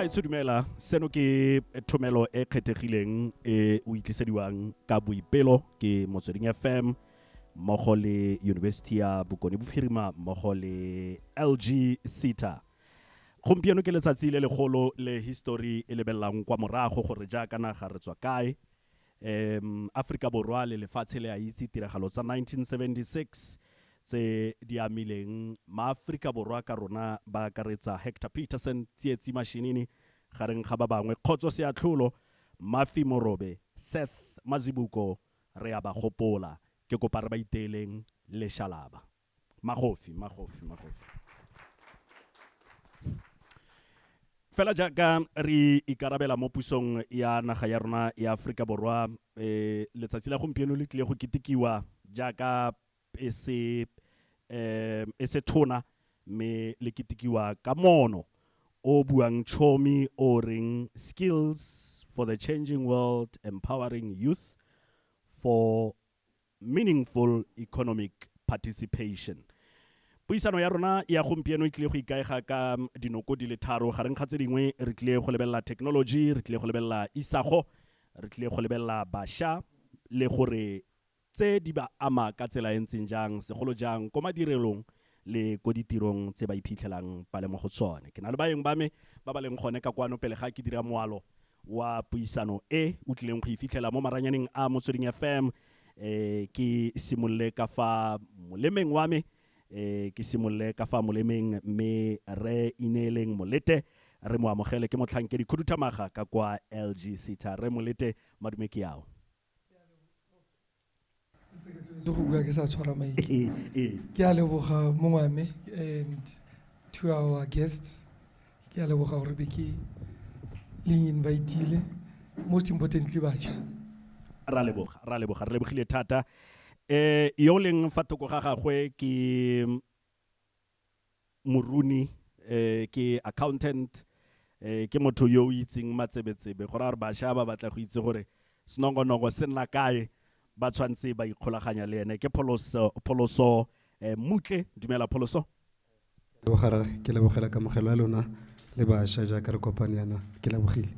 gaetsho dumela seno ke thomelo e kgethegileng e o itlisediwang ka boipelo ke Motsweding FM mmogo le University ya Bokone Bophirima mmogo le LG Sita. Gompieno ke letsatsi le legolo le history e lebellang kwa morago gore jaaka naga re tswa kae. Afrika Borwa le lefatshe le a itse tiragalo tsa 1976 tse di amileng maAfrika Borwa ka rona ba akaretsa Hector Peterson tsietsi mashinini gareng ga ba bangwe Khotso Setlhogo Mafi Morobe Seth Mazibuko re a ba gopola ke kopa re ba iteleng le Shalaba magofi fela jaaka re ikarabela mo pusong ya naga ya rona ya Afrika Borwa letsatsi la gompieno le tlile go ketikiwa jaaka e se thona me le ketikiwa ka mono o buang chomi o reng skills for the changing world, empowering youth for meaningful economic participation. Puisano ya rona ya gompieno e tlile go ikaega ka dinoko di le tharo gareng ga tse dingwe re tlile go lebella thekenoloji, re tlile go lebella isago, re tlile go lebella bašwa le gore tse di ba ama ka tsela e ntseng jang segolo jang ko madirelong le ko ditirong tse ba iphitlhelang ba le mo go tsone. Ke na le baeng ba me ba ba leng gone ka kwano pele ga ke dira moalo wa puisano e o tlileng go ifitlhela mo maranyaneng a Motsweding FM. Ke simolle ka fa molemeng wa me ke simolle ka fa molemeng me re ineleng molete re mo amogele ke motlhankedi khuduthamaga ka kwa LG Sita re molete madume ke yao. And to our guests, most importantly, ra lebogile thata yo leng fa toko ga gagwe ke moruni ke accountant ke motho yo o itseng matsebetsebe gore re bašwa ba batla go itse gore senongonogo se nna kae ba tshwantse ba ikgolaganya le ene ke Pholoso Mutle dumela Pholoso ke lebogela ka mogelo a lona le bašwa jaaka re kopanyana ke lebogile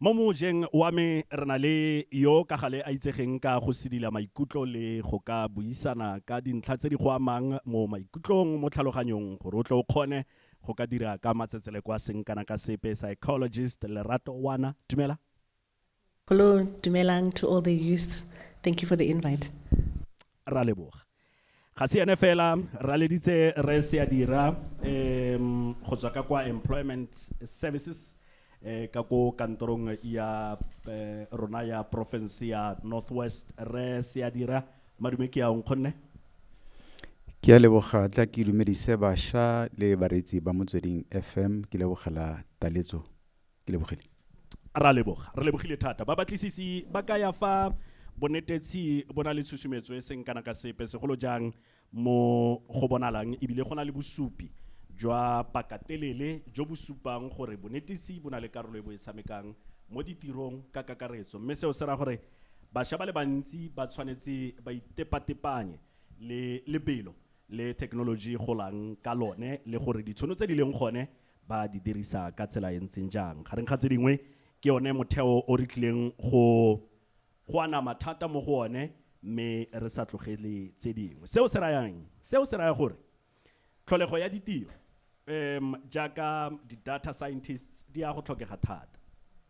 mo mojeng wa me re na le yo ka gale a itsegeng ka go sedila maikutlo le go ka buisana ka dintlha tse di go amang mo maikutlong mo tlhaloganyong gore o tle o kgone go ka dira ka matsetsele kwa seng kana ka sepe psychologist Lerato Wana dumela. Hello, dumelang to all the youth. Thank you for the invite. Ra leboga. Ga se ene fela ra leditse re se a dira go tswa ka kwa employment services ka ko kantorong ya rona ya province ya Northwest re se a dira madume ke ya nkgonne ke a leboga tla ke dumedise bašwa le baretsi ba Motsweding FM ke lebogela taletso ke lebogile ra lebogile thata ba batlisisi ba ka ya fa bonetetshi bona le tshusumetso e seng kana ka sepe segolo jang mo go bonalang ebile gona le bosupi jwa pakatelele jo bo supang gore bonetisi bona le karolo e bo e tshamekang mo ditirong ka kakaretso mme seo se ra gore bašwa ba le bantsi ba tshwanetse ba itepatepanye le lebelo le thekenoloji golang ka lone le gore ditšhono tse di leng gone ba di dirisa ka tsela e ntseng jang gareng ga tse dingwe ke yone motheo o re tlileng go ana mathata mo go one mme re sa tlogele tse dingwe seo se raya gore tlholego ya ditiro jaaka di-data scientists di a go tlhokega thata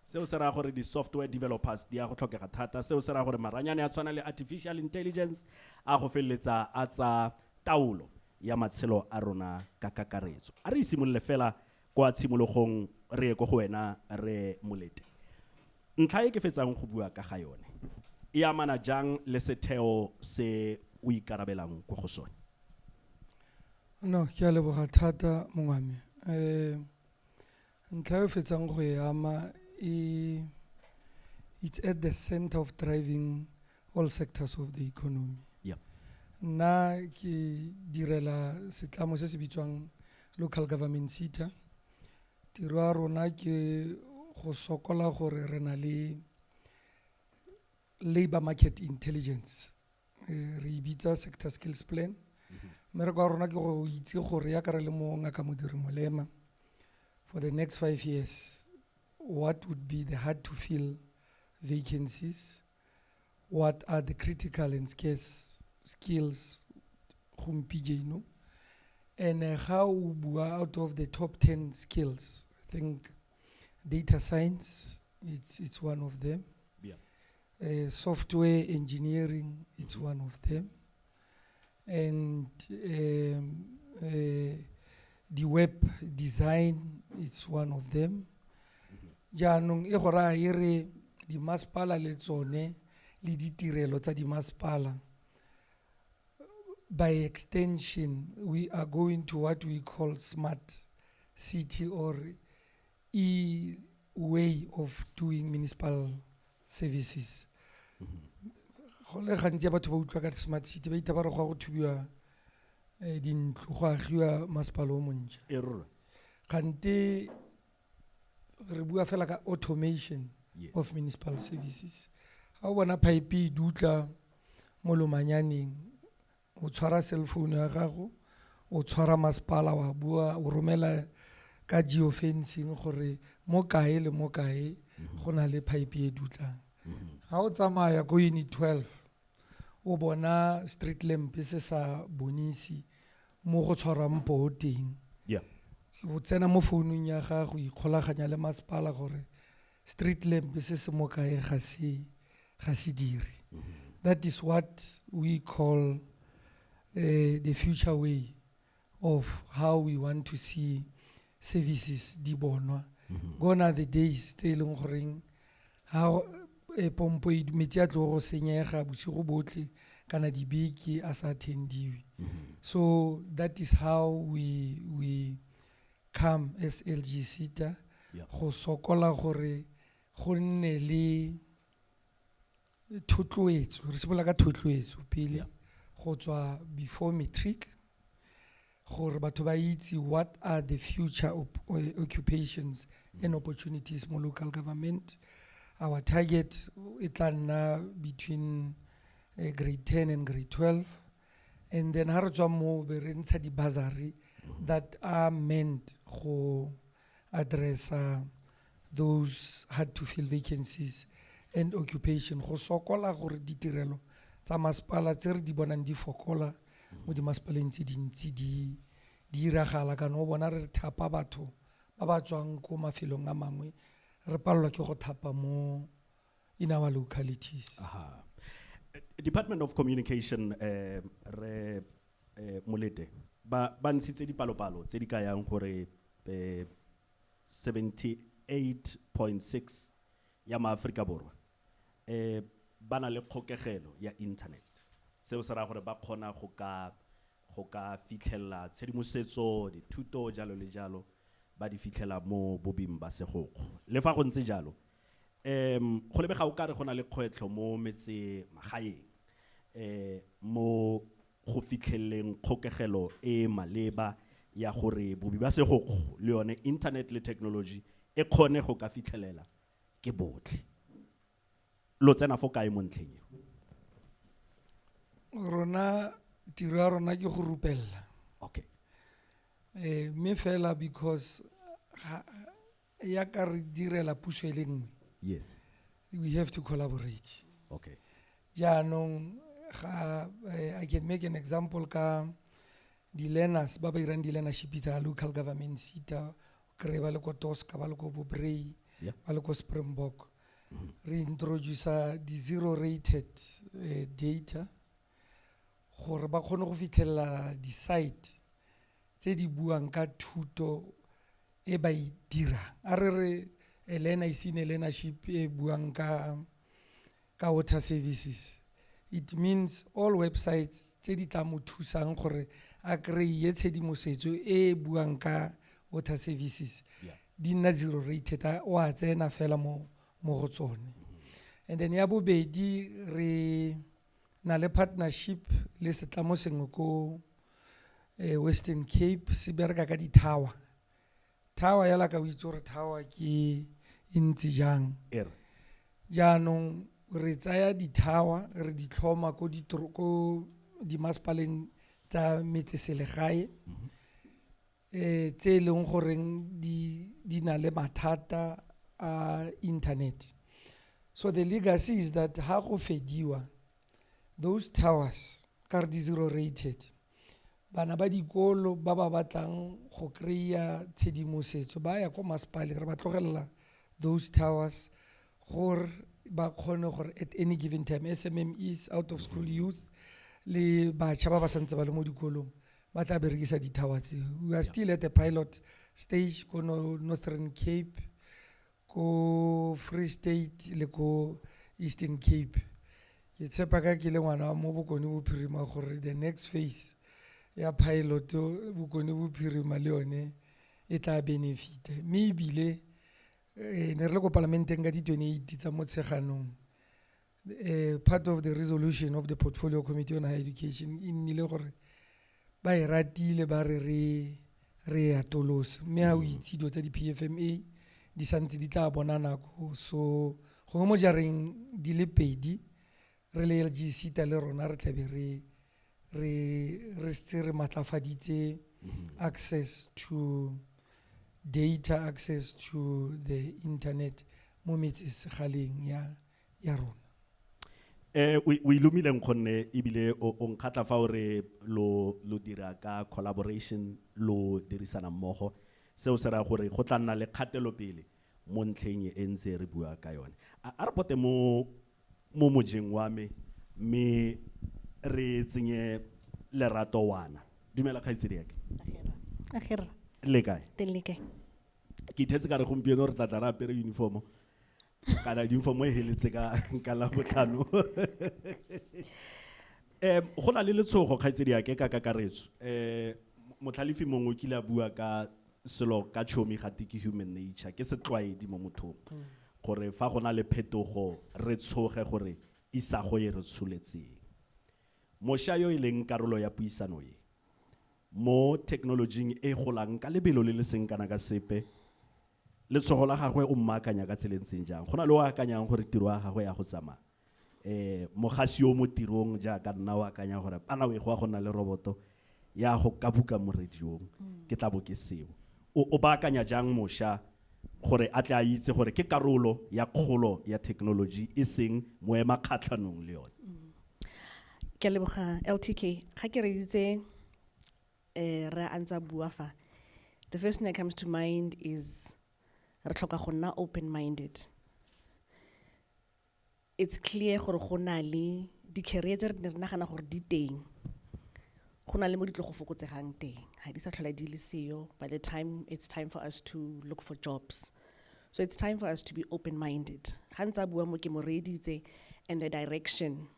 seo se raya gore di-software developers di a go tlhokega thata seo se raya gore maranyane a tshwana le artificial intelligence a go feleletsa a tsa taolo ya matshelo a rona ka kakaretso a re isimolole fela kwa tshimologong re ye ko go wena re molete ntlha e ke fetsang go bua ka ga yone e amana jang le setheo se o ikarabelang go go sone. No, ke a leboga thata mongwame ntlha e fetsang go e ama it's at the center of driving all sectors of the economy. Nna ke direla setlamo se se bitswang local government Sita tiro ya rona ke go sokola gore re na le labor market intelligence re bitsa sector skills plan mmereko wa rona ke go itse gore ya ka re le mo ngaka modiri molema for the next 5 years, what would be the hard to fill vacancies? What are the critical and scarce skills? And how out of the top 10 skills, I think data science, it's one of them. Yeah. Software engineering, it's one of them. And the web design, it's one of them. Jaanong e gora ere di masepala le tsone le ditirelo tsa di masepala. By extension, we are going to what we call smart city or way of doing municipal services. Gole gantsi batho ba utlwa ka smart city ba itaba re go thubiwa dintlo go agiwa masepala o montšha. Kante re bua fela ka automation of municipal services. Ha o bona pipe dutla mo lomanyaneng, o tshwara cell phone ya gago, o tshwara masepala wa bua, o romela ka geofencing gore mo kae le mo kae go na le pipe e dutlang. Ha o tsamaya go unit 12, o bona street lamp se sa bonisi mo go tshwarang poo teng. O tsena mo founung ya gago, ikgolaganya le masepala gore street lamp se mo kae ga se dire. That is what we call the future way of how we want to see services di bonwa. Gone are the days tse leng goreng how pompo e metsi a tlo go senyega bosigo botle kana dibeke a sa attendiwe. So that is how we come as LG SETA go sokola gore go nne le thotloetso, re sebola ka thotloetso pele go tswa before matric gore batho ba itse what are the future occupations and opportunities mo local government. Our target it nna between grade 10 and grade 12, and then ha re tswa mo be re ntsha di bursary that are meant to address those hard to fill vacancies and occupation. Go sokola gore ditirelo tsa masepala tse re di bonang di fokola mo di masepaleng tse dintsi di iragala kana o bona re thapa batho ba ba tswang ko mafelong a mangwe re palelwa ke go thapa mo in our localities. Department of Communication re molete ba ntshitse dipalopalo tse di ka yang gore 78.6 ya maAfrika Borwa ba na le kgokegelo ya internet. Seo se ra gore ba kgona go ka fitlhela tshedimosetso dithuto jalo le jalo ba di fitlhela mo bobing ba segoggo. Le fa go ntse jalo go lebega o kare go na le kgwetlho mo metse magaeng mo go fitlheleng kgokegelo e maleba ya gore bobi ba segoggo le yone internet le technology e kgone go ka fitlhelela ke botlhe. Lo tsena fo kae mo ntlheng eo? Rona tiro ya rona ke go rupella. Okay. Me fela because ya ka re direla puso e le nngwe. Yes. We have to collaborate. Okay. Jaanong I can make an example ka di learners ba ba irang di learnership tsa local government SETA kry ba le ko Tosca ba le ko Bobrey ba le ko Springbok. Re introduce di zero rated data gore ba kgone go fitlhela di site tse di buang ka thuto e ba e dirang. A re learner isine learnership e buang ka water services. It means all websites tse di tla mo thusang gore a kry-e tshedimosetso e buang ka water services di nna zero rated o a tsena fela mo go tsone. And then ya bobedi re na le partnership le setlamo sengwe ko Western Cape se bereka ka di tower ya la ka o itse gore tower ke ntse jang. Jaanong re tsaya di tower re di tlhoma ko di masepaleng tsa metse selegae tse leng goreng di na le mathata a internet. So the legacy is that ha go fediwa those towers ka di zero rated, bana ba dikolo ba ba batlang go kry-a tshedimosetso ba ya ko masepale re ba tlogelela those towers gore ba kgone gore at any given time SMMEs, out of school youth le batjha ba ba santse ba le mo dikolong ba tla berekisa di-towers. We are still at the pilot stage ko Northern Cape, ko Free State le ko Eastern Cape. Ke tshepa ka ke le ngwana wa mo Bokone Bophirima gore the next phase ya pilot Bokone Bophirima le yone e tla benefit. Mme ebile ne re le ko parlamenteng ka di-28 tsa Motsheganong, part of the resolution of the portfolio committee on higher education in nnile gore ba e ratile ba re atolosa, mme ha o itse dilo tsa di-PFMA di santse di tla bona nako. So gongwe mo jareng di le pedi re le LGC ta le rona re tlabe re se re matlafaditse access to data, access to the internet mo metsesegaleng ya rona. O ilumile nkgonne ebile o nkgatla fa o re lo dira ka collaboration, lo dirisana mmogo, seo se raya gore go tla nna le kgatelopele mo ntlheng e ntse re bua ka yone. A re pote mo mojeng wa me mme re tsenye lerato wana. Dumela kgaitsedi yake. Akhere. Le kae? Teng le kae? Ke ithetse ka re gompieno re tla tla re apere uniform kana uniform e heletse ka la botlhano. Go na le letshogo kgaitsedi yake ka kakaretso. Motlhalefi mongwe kile a bua ka selo ka tšhomi gate ke human nature, ke setlwaedi mo mothong gore fa go na le phetogo re tshoge gore isago e re tsholetseng. Mošwa yo e leng karolo ya puisano e mo technology e golang ka lebelo le le seng kana ka sepe, letshogo la gagwe o mmaakanya ka tselentseng jang? Go na le o akanyang gore tiro ya gagwe ya go tsamaya mogasi o mo tirong jaaka nna o akanya gore ana o e go na le roboto ya go ka buka mo radiong ke tla bo ke seo. O baakanya jang mošwa gore a tle a itse gore ke karolo ya kgolo ya technology e seng moema kgatlhanong le yone? Ke leboga LTK. Ga ke reditse re antsa bua fa, the first thing that comes to mind is re tlhoka go nna open-minded. It's clear gore go na le di-career tse re nagana gore di teng, go na le mo di tlo go fokotsegang teng, ha di sa tlhola di le seyo by the time it's time for us to look for jobs. So it's time for us to be open-minded. Ga ntse a bua mo ke mo reditse and the direction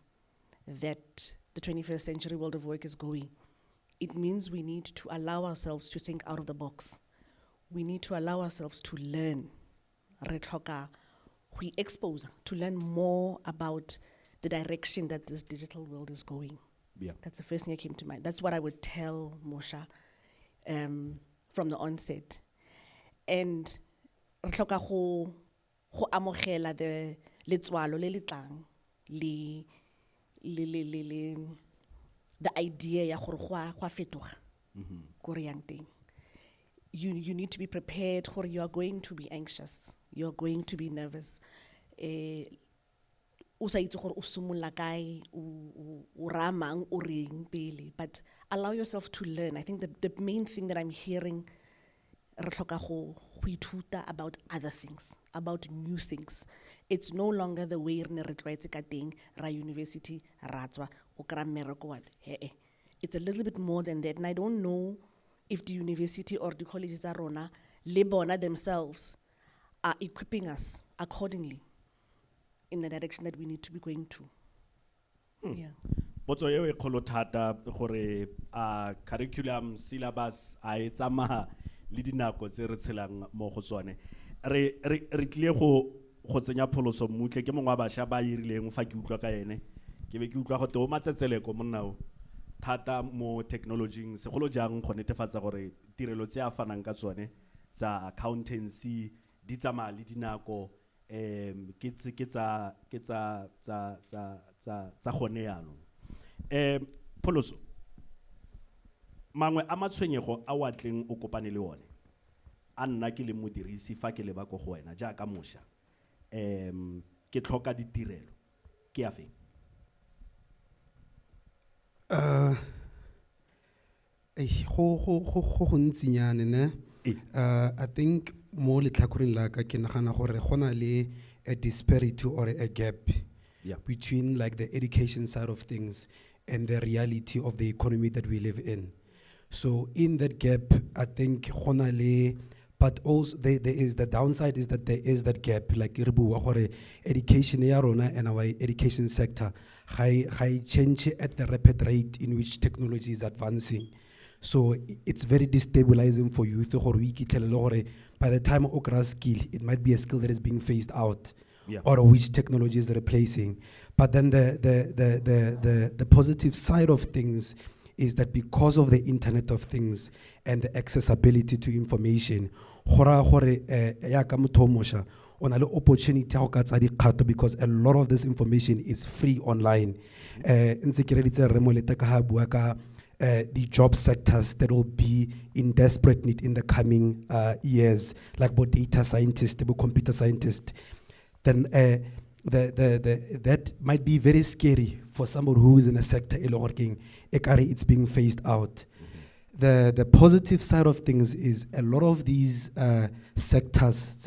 that the 21st century world of work is going. It means we need to allow ourselves to think out of the box. We need to allow ourselves to learn. Re tlhoka go expose, to learn more about the direction that this digital world is going. Yeah. That's the first thing that came to mind. That's what I would tell Mosha from the onset. And re tlhoka go amogela the letswalo le letlang the idea ya gore go fetoga go re yang teng. You need to be prepared for you are going to be anxious, you are going to be nervous. O sa itse gore o simolla kae o ramang o reng pele, but allow yourself to learn. I think the main thing that I'm hearing, re tlhoka go ithuta about other things, about new things. It's no longer the way re ne re tlwaetse ka teng ra university ra tswa o kra mmereko wa it's a little bit more than that, and I don't know if the university or the colleges tsa rona le bona themselves are equipping us accordingly in the direction that we need to be going to. Yeah. Potso eo e kgolo thata gore curriculum syllabus a e tsamaya le dinako tse re tshelang mo go tsone. Re tlile go tsenya pholoso mmutle ke mongwe wa bašwa ba irileng fa ke utlwa ka ene ke be ke utlwa go te o matsetseleko monnao thata mo technology segolo jang go netefatsa gore tirelo tse a fanang ka tsone tsa accountancy di tsamaya le dinako ke tsa gone yanong. Pholoso mangwe a matshwenyego a watleng o kopane le one a nna ke le modirisi fa ke leba ko go wena jaaka mošwa ke tlhoka ditirelo ke a feng? Go ntsinyane ne. I think mo letlhakoreng la ka ke nagana gore gona le a disparity or a gap between like the education side of things and the reality of the economy that we live in. So in that gap, I think gona le, but also there is the downside is that there is that gap, like education ya rona and our education sector high change at the rapid rate in which technology is advancing. So it's very destabilizing for youth. By the time okra skill, it might be a skill that is being phased out, or which technology is replacing. But then the positive side of things is that because of the Internet of Things and the accessibility to information, on an opportunity because a lot of this information is free online. The job sectors that will be in desperate need in the coming years, like both data scientists, both computer scientists, then that might be very scary for somebody who is in a sector working. It's being phased out. The positive side of things is a lot of these sectors.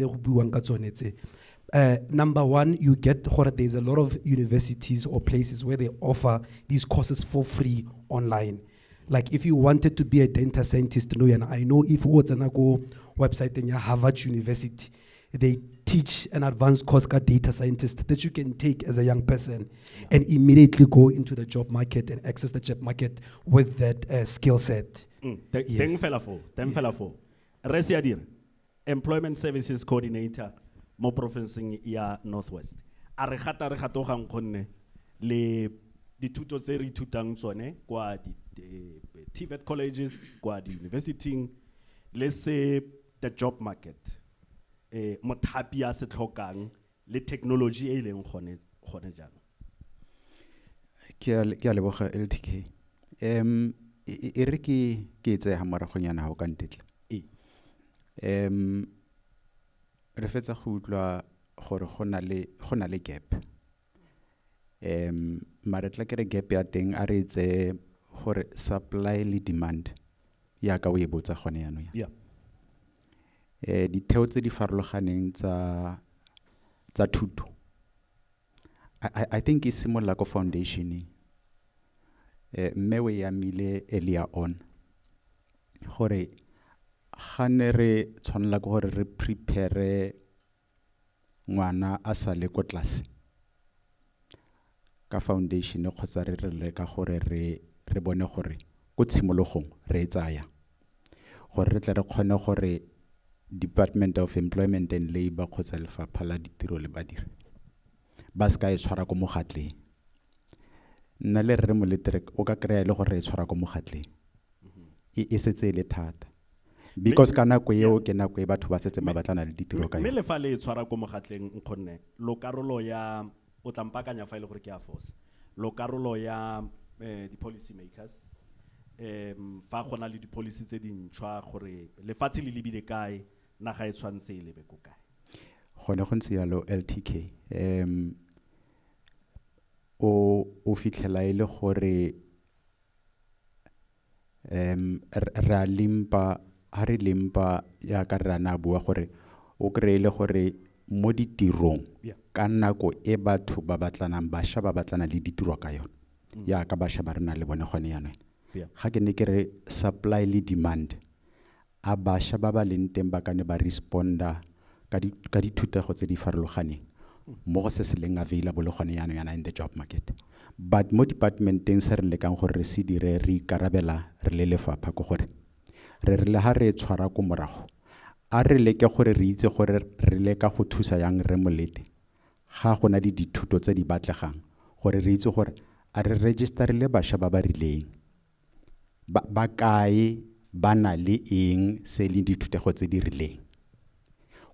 Number one, you get there's a lot of universities or places where they offer these courses for free online. Like if you wanted to be a data scientist, and I know if you go website in Harvard University, they teach an advanced course called data scientist that you can take as a young person and immediately go into the job market and access the job market with that skill set. Teng fela fo. Resi Adir, Employment Services Coordinator, mo provinceng ya Northwest. A re gata gang gonne le dithuto tse re ithutang tsone kwa di TVET colleges, kwa di university, let's say the job market. Mothapi a se tlhokang le technology e leng gone jaanong. Ke a leboga LTK. E re ke tse ha moragonyana ha o ka ntetla. Re fetsa go utlwa gore gona le gap. Mara tla ke re gap ya teng a re tse gore supply le demand ya ka o e botsa gone yana ya. Ditheo tse di farologaneng tsa thuto. I think is similar ko foundation. Mewe ya mile earlier on. Gore gane re tshwanela go gore re prepare ngwana a sa le ko class. Ka foundation kgotsa re leka gore re bone gore go tshimologong re tsaya. Gore re tle re kgone gore Department of Employment and Labor kgotsa lefapha la ditiro le badiri ba ska e tshwara ko mogatleng. Nna le re mo letere o ka kry le gore e tshwara ko mogatleng. E setse le thata. Because kana go eo ke nako e batho ba setse ba batlana le ditiro ka yona. Me le fa le tshwara ko mogatleng nkgonne lo karolo ya o tlampakanya fa ile gore ke a force. Lo karolo ya di policy makers fa gona le di policy tse dintšhwa gore lefatshe le lebile kae naga e tshwantse e lebe ko kae. Gone go ntse yalo LTK o fitlhela ile gore ra limpa ya ka rana bua gore o kreile gore mo ditirong ka nako e batho ba batlanang bašwa ba batlana le ditiro ka yona ya ka bašwa ba rena le bone gone yana ga ke ne ke re supply le demand a bašwa ba ba leng teng ba kane ba responda ka dithutego tse di farologaneng mo go se se leng available gone yana in the job market. But mo departmenteng se re lekang gore re se dire re ikarabela re le lefapha go gore re le ha re tshwara ko morago a re leke gore re itse gore re leka go thusa yang re molete ga gona di dithuto tse di batlegang gore re itse gore a re register le bašwa ba ba rileng ba kae ba na le eng se le dithutego tse di rileng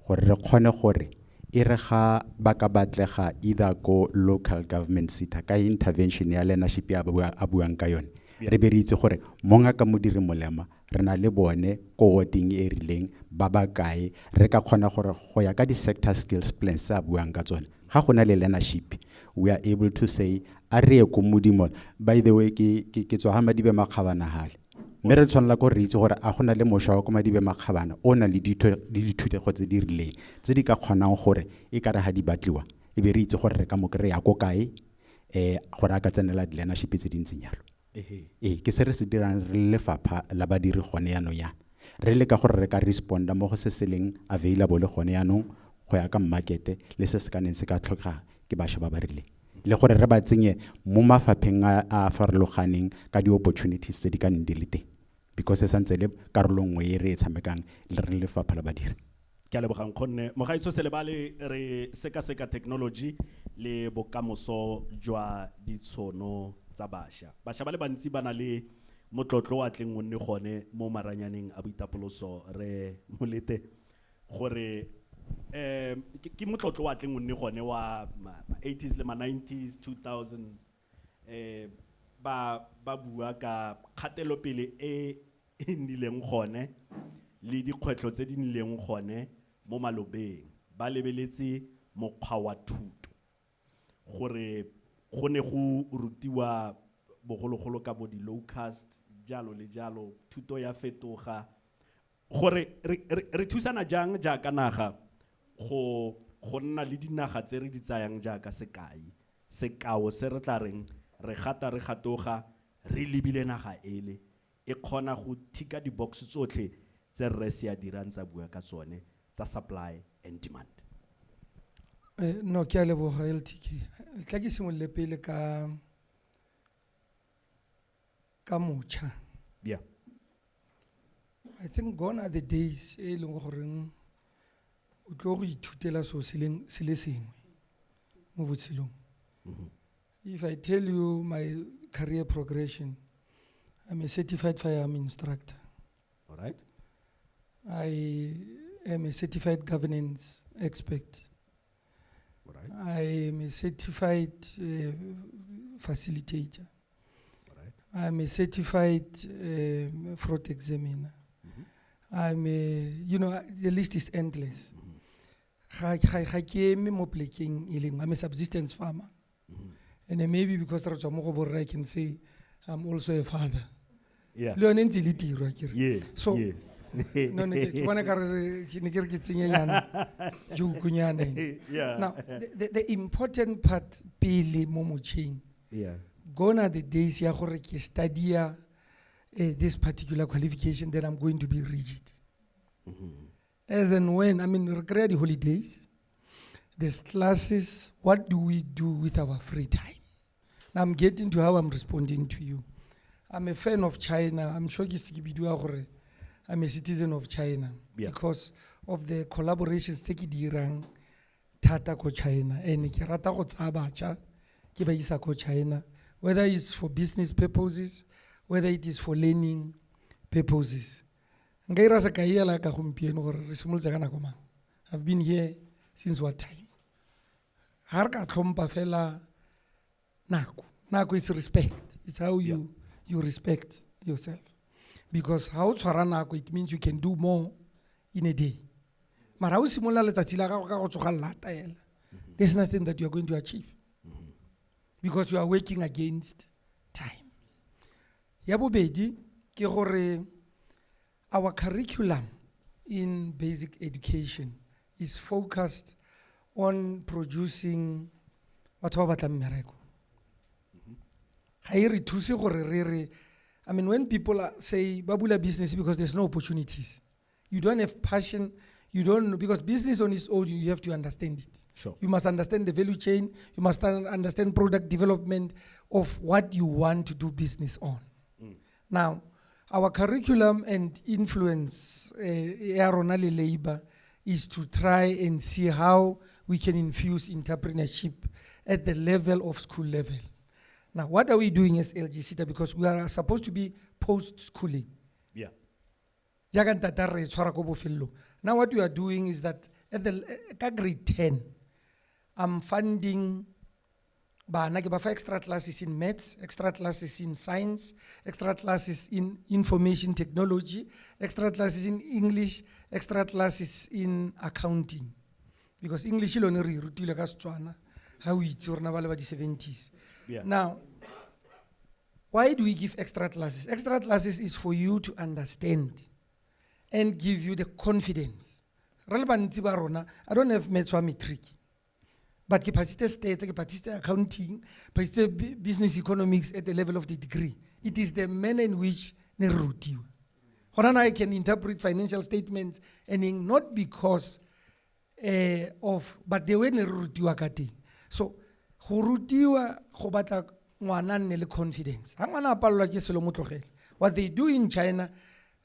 gore re kgone gore e re ga ba ka batlega either ko local government sector ka intervention ya leadership ya a buang ka yone re be re itse gore monga ka modiri molema re na le bone cohorting e rileng ba ba kae re ka kgona gore go ya ka di-sector skills plans tsa buang ka tsone ga go na le learnership we are able to say a re ye ko modimo. By the way ke tswa ha Madibe Makgabana hale mme re tshwanela ko re itse gore a gona le mošwa wa ko Madibe Makgabana o na le dithutego tse di rileng tse di ka kgonang gore e ka re ha di batliwa e be re itse gore re ka mo kry-a ko kae gore a ka tsenela di-learnership tse dintseng yalo. Ke se re se dirang re lefapha la badiri gone yaanong yana re le ka gore re ka responda mo go se se leng available gone yaanong go ya ka market le se se ka neng se ka tlhoka ke bašwa ba ba rileng le gore re ba tsenye mo mafapheng a farologaneng ka di-opportunities tse di ka neng di le teng because sa ntse le karolo nngwe e re e tshamekang le re lefapha la badiri. Ke a lebogang kgonne mogaiso se lebale re seka technology le bokamoso jwa ditšhono tsa bašwa ba le bantsi ba na le motlotlo wa tleng o nne gone mo maranyaneng a boitapoloso re molete gore ke motlotlo wa tleng o nne gone wa 80s le 90s 2000s ba bua ka kgatelopele e nnileng gone le dikgwetlho tse di nnileng gone mo malobeng ba lebeletse mokgwa wa thuto gore go ne go rutiwa bogologolo ka bo di-locust jalo le jalo thuto ya fetoga gore re thusana jang jaaka naga go nna le dinaga tse re di tsayang jaaka sekao se re tla reng re gata re gatoga re lebile naga ele e kgona go thika di-box tsotlhe tse re se a dirang tsa bua ka tsone tsa supply and demand. No, ke a leboga LTK. Tla ke simolle pele ka motšha. Yeah. I think gone are the days e leng goreng o tlo go ithutela so se le sengwe mo botshelong. If I tell you my career progression, I'm a certified firearm instructor. All right. I am a certified governance expert. All right. I am a certified facilitator. All right. I'm a certified fraud examiner. I'm a, the list is endless. I'm a subsistence farmer. And then maybe because I can say I'm also a father. Yeah. Yes. So, yes. No, now, the important part, Pili Momoching, Yeah. gone are the days ya gore ke study this particular qualification that I'm going to be rigid. As and when, recreate the holidays, there's classes, what do we do with our free time? Now I'm getting to how I'm responding to you. I'm a fan of China. I'm sure I'm a citizen of China because of the collaborations tse ke dirang thata ko China and ke rata go tsaya batjha ke ba isa ko China, whether it's for business purposes, whether it is for learning purposes. Nka ira se ka ela ka gompieno gore re simolotse ka nako mang. I've been here since what time? Ha re ka tlhompa fela nako is respect. It's how you respect yourself. Because how tshwaranako, it means you can do more in a day. Mara o simolla letsatsi la gago ka go tsoga latela. There's nothing that you are going to achieve. Because you are working against time. Ya bobedi ke gore our curriculum in basic education is focused on producing batho ba batlang mmereko. Ha e re thuse gore re when people say babula business because there's no opportunities, you don't have passion, you don't, because business on its own, you have to understand it. Sure. You must understand the value chain, you must understand product development of what you want to do business on. Now, our curriculum and influence, labor, is to try and see how we can infuse entrepreneurship at the level of school level. Now, what are we doing as LGC? Because we are supposed to be post-schooling. Yeah. Now, what we are doing is that at the grade 10, I'm funding bana ke ba fa extra classes in maths, extra classes in science, extra classes in information technology, extra classes in English, extra classes in accounting. Because English ilone re rutile ka Setswana ha o itse rona ba le ba di 70s. Now, why do we give extra classes? Extra classes is for you to understand and give you the confidence. Relevant ba rona, I don't have maths or matric. But ke pasiste stats, ke pasiste accounting, pasiste business economics at the level of the degree. It is the manner in which ne rutiwa. Hona I can interpret financial statements and not because but the way ne rutiwa ka teng. So go rutiwa go batla ngwana nne le confidence. Ha ngwana a palelwa ke selo mo tlogela. What they do in China,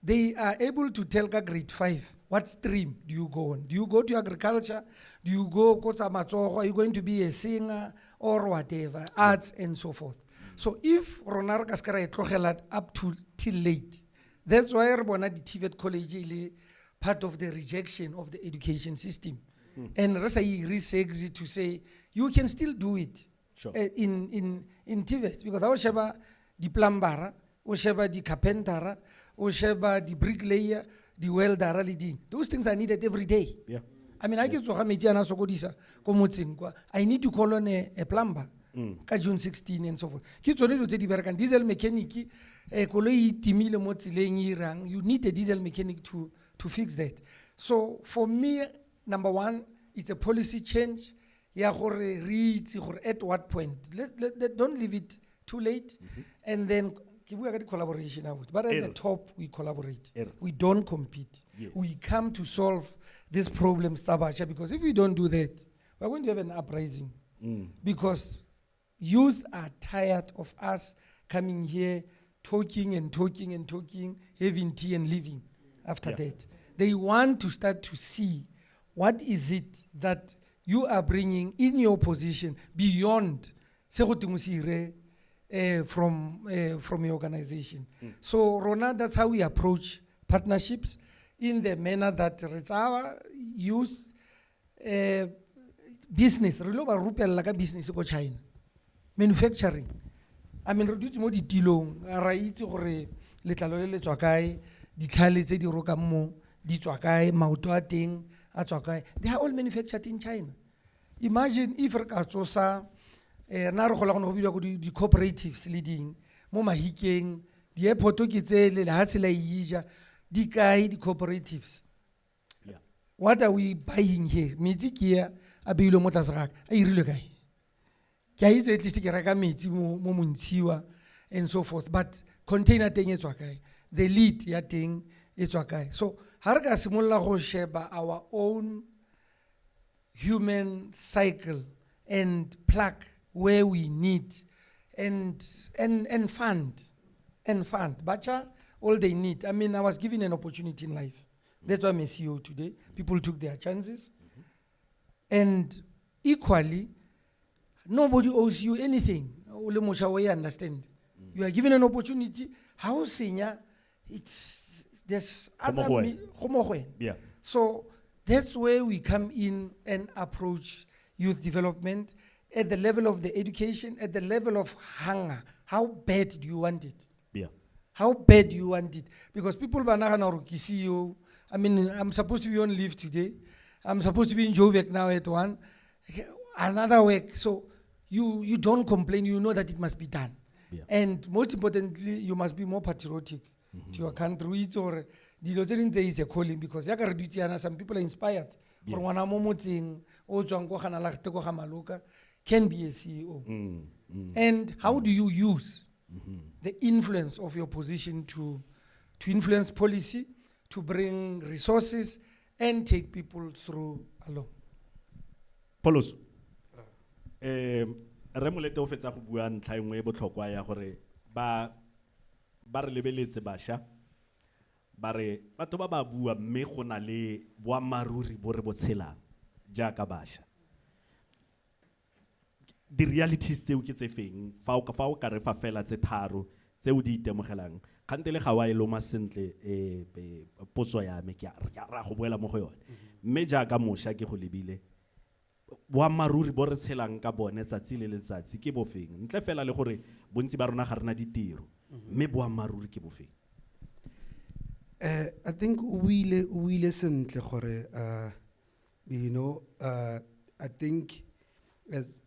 they are able to tell ka grade 5 what stream do you go on. Do you go to agriculture? Do you go kotsa matsogo? Are you going to be a singer or whatever, arts and so forth? So if rona re ka ska ra e tlogela up to till late, that's why re bona di TVET college ile part of the rejection of the education system. And re sa sexy to say you can still do it. Sure. In TVET, because I was sheba di plumber, o sheba di carpenter, o sheba di bricklayer, di welder leading. Those things are needed every day. Yeah. I mean, I get so ana sokodisa ko motseng kwa. I need to call on a plumber. Ka June 16 and so forth. Ke tsone dilo tse di berekang. Diesel mechanic koloi timile mo tseleng irang. You need a diesel mechanic to fix that. So for me, number one, it's a policy change. Ya gore re itse gore at what point. Don't leave it too late. And then we are collaboration out, but at the top we collaborate. We don't compete. Yes. We come to solve this problem, Sabasha, because if we don't do that, we're going to have an uprising. Because youth are tired of us coming here, talking, having tea and leaving after that. They want to start to see what is it that you are bringing in your position beyond from your organization. So Rona, that's how we approach partnerships in the manner that it's our youth business. Re lo ba rupella ka business ko China. Manufacturing. I mean, re dutse mo ditilong, ra itse gore letlalo le tswa kae, ditlhale tse di rokang mo di tswa kae, maoto a teng a tswa kae. They are all manufactured in China. Imagine if re ka tsosa na re gola go bidwa go di cooperatives leading mo mahikeng di airport ke tsele le ha tsela ija di kae di cooperatives. What are we buying here? Metsi ke ya a beilo mo tlase ga a irile kae? Ke a itse at least ke reka metsi mo montshiwa and so forth, but container teng e tswa kae? The lead ya teng e tswa kae? So ha re ka simolla go sheba our own human cycle and plug where we need and fund. Bacha, all they need. I mean, I was given an opportunity in life. That's why I'm a CEO today. People took their chances. And equally, nobody owes you anything. Ole mosha we understand. You are given an opportunity. How senior? There's other. Yeah. So that's where we come in and approach youth development at the level of the education, at the level of hunger. How bad do you want it? Yeah. How bad do you want it? Because people CEO, I mean, I'm supposed to be on leave today. I'm supposed to be in Joburg now at 1. Another week. So you don't complain. You know that it must be done. Yeah. And most importantly, you must be more patriotic to your country. It's or is a calling because some people are inspired. Can be a CEO. And how do you use the influence of your position to influence policy, to bring resources, and take people through along? Paulos, re molete o fetsa go bua ntlha engwe e botlhokwa ya gore ba re lebeletse bašwa ba re batho ba ba bua mme go na le boammaruri bo re botshelang jaaka bašwa. The realities tseo ke tse feng fa o ka re fa fela tse tharo tseo di itemogelang kgantele ga wa e loma sentle potso ya me ke ra go boela mo go yone mme jaaka mošwa ke go lebile boammaruri bo re tshelang ka bone tsatsi le letsatsi ke bofeng ntle fela le gore bontsi ba rona ga rena ditiro mme boammaruri ke bofeng? I think we sentle gore I think as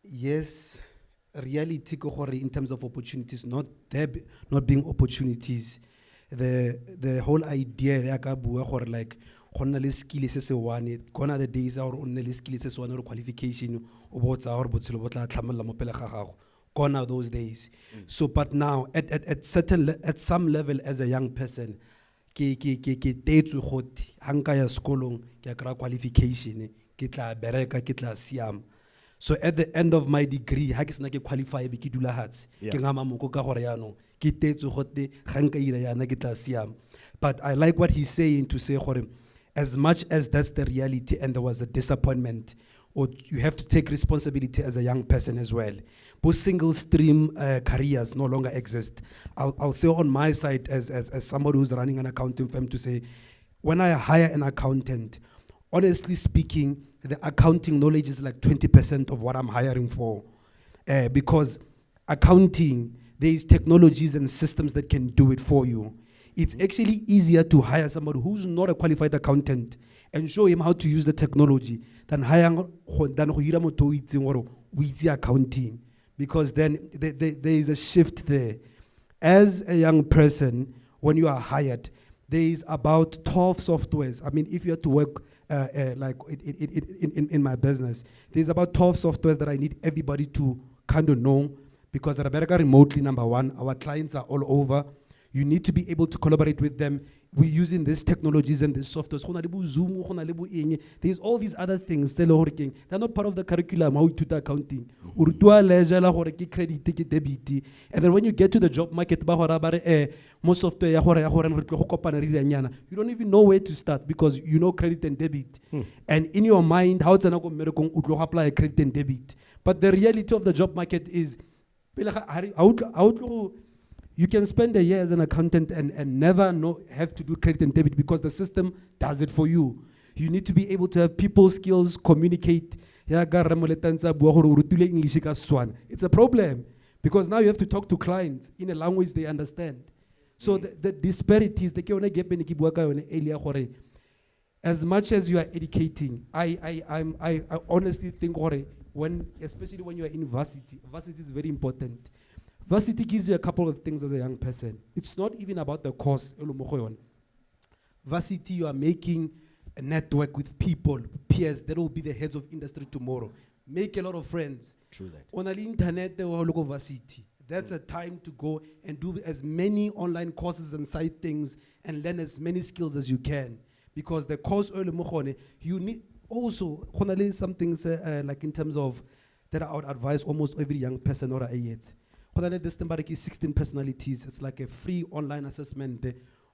yes reality ko gore in terms of opportunities not being opportunities, the whole idea ya ka bua gore like gonna le skill se one gonna the days or on le skill se one or qualification o botsa gore botshelo botla tlhamela mo pele ga gago gone are those days. So but now at some level as a young person ke tetswe gote hanka ya skolong ke kra qualification ke tla bereka ke tla siam. So at the end of my degree ha ke sena ke qualify be ke dula hatsi ke ngama moko ka gore ya no ke tetswe gote hanka ira yana ke tla siam. But I like what he's saying to say gore as much as that's the reality and there was a disappointment, or you have to take responsibility as a young person as well. Both single stream careers no longer exist. I'll say on my side as somebody who's running an accounting firm to say, when I hire an accountant, honestly speaking, the accounting knowledge is like 20% of what I'm hiring for. Because accounting, there is technologies and systems that can do it for you. It's actually easier to hire somebody who's not a qualified accountant and show him how to use the technology than hire accounting, because then there is a shift there. As a young person, when you are hired, there is about 12 softwares. I mean, if you have to work like in my business, there's about 12 softwares that I need everybody to kind of know, because at America remotely, number one, our clients are all over. You need to be able to collaborate with them. We're using these technologies and these softwares. Zoom, there's all these other things. They're not part of the curriculum. How we do accounting. And then when you get to the job market, most software, you don't even know where to start because you know credit and debit. And in your mind, how to apply credit and debit. But the reality of the job market is, you can spend a year as an accountant and never have to do credit and debit because the system does it for you. You need to be able to have people skills, communicate. It's a problem because now you have to talk to clients in a language they understand. So the disparities, as much as you are educating, I honestly think especially when you are in varsity is very important. Varsity gives you a couple of things as a young person. It's not even about the course. Varsity, you are making a network with people, peers, that will be the heads of industry tomorrow. Make a lot of friends. True that. On the internet, varsity. That's a time to go and do as many online courses and side things and learn as many skills as you can. Because the course, you need also, some things like in terms of that I would advise almost every young person or a age. 16 personalities. It's like a free online assessment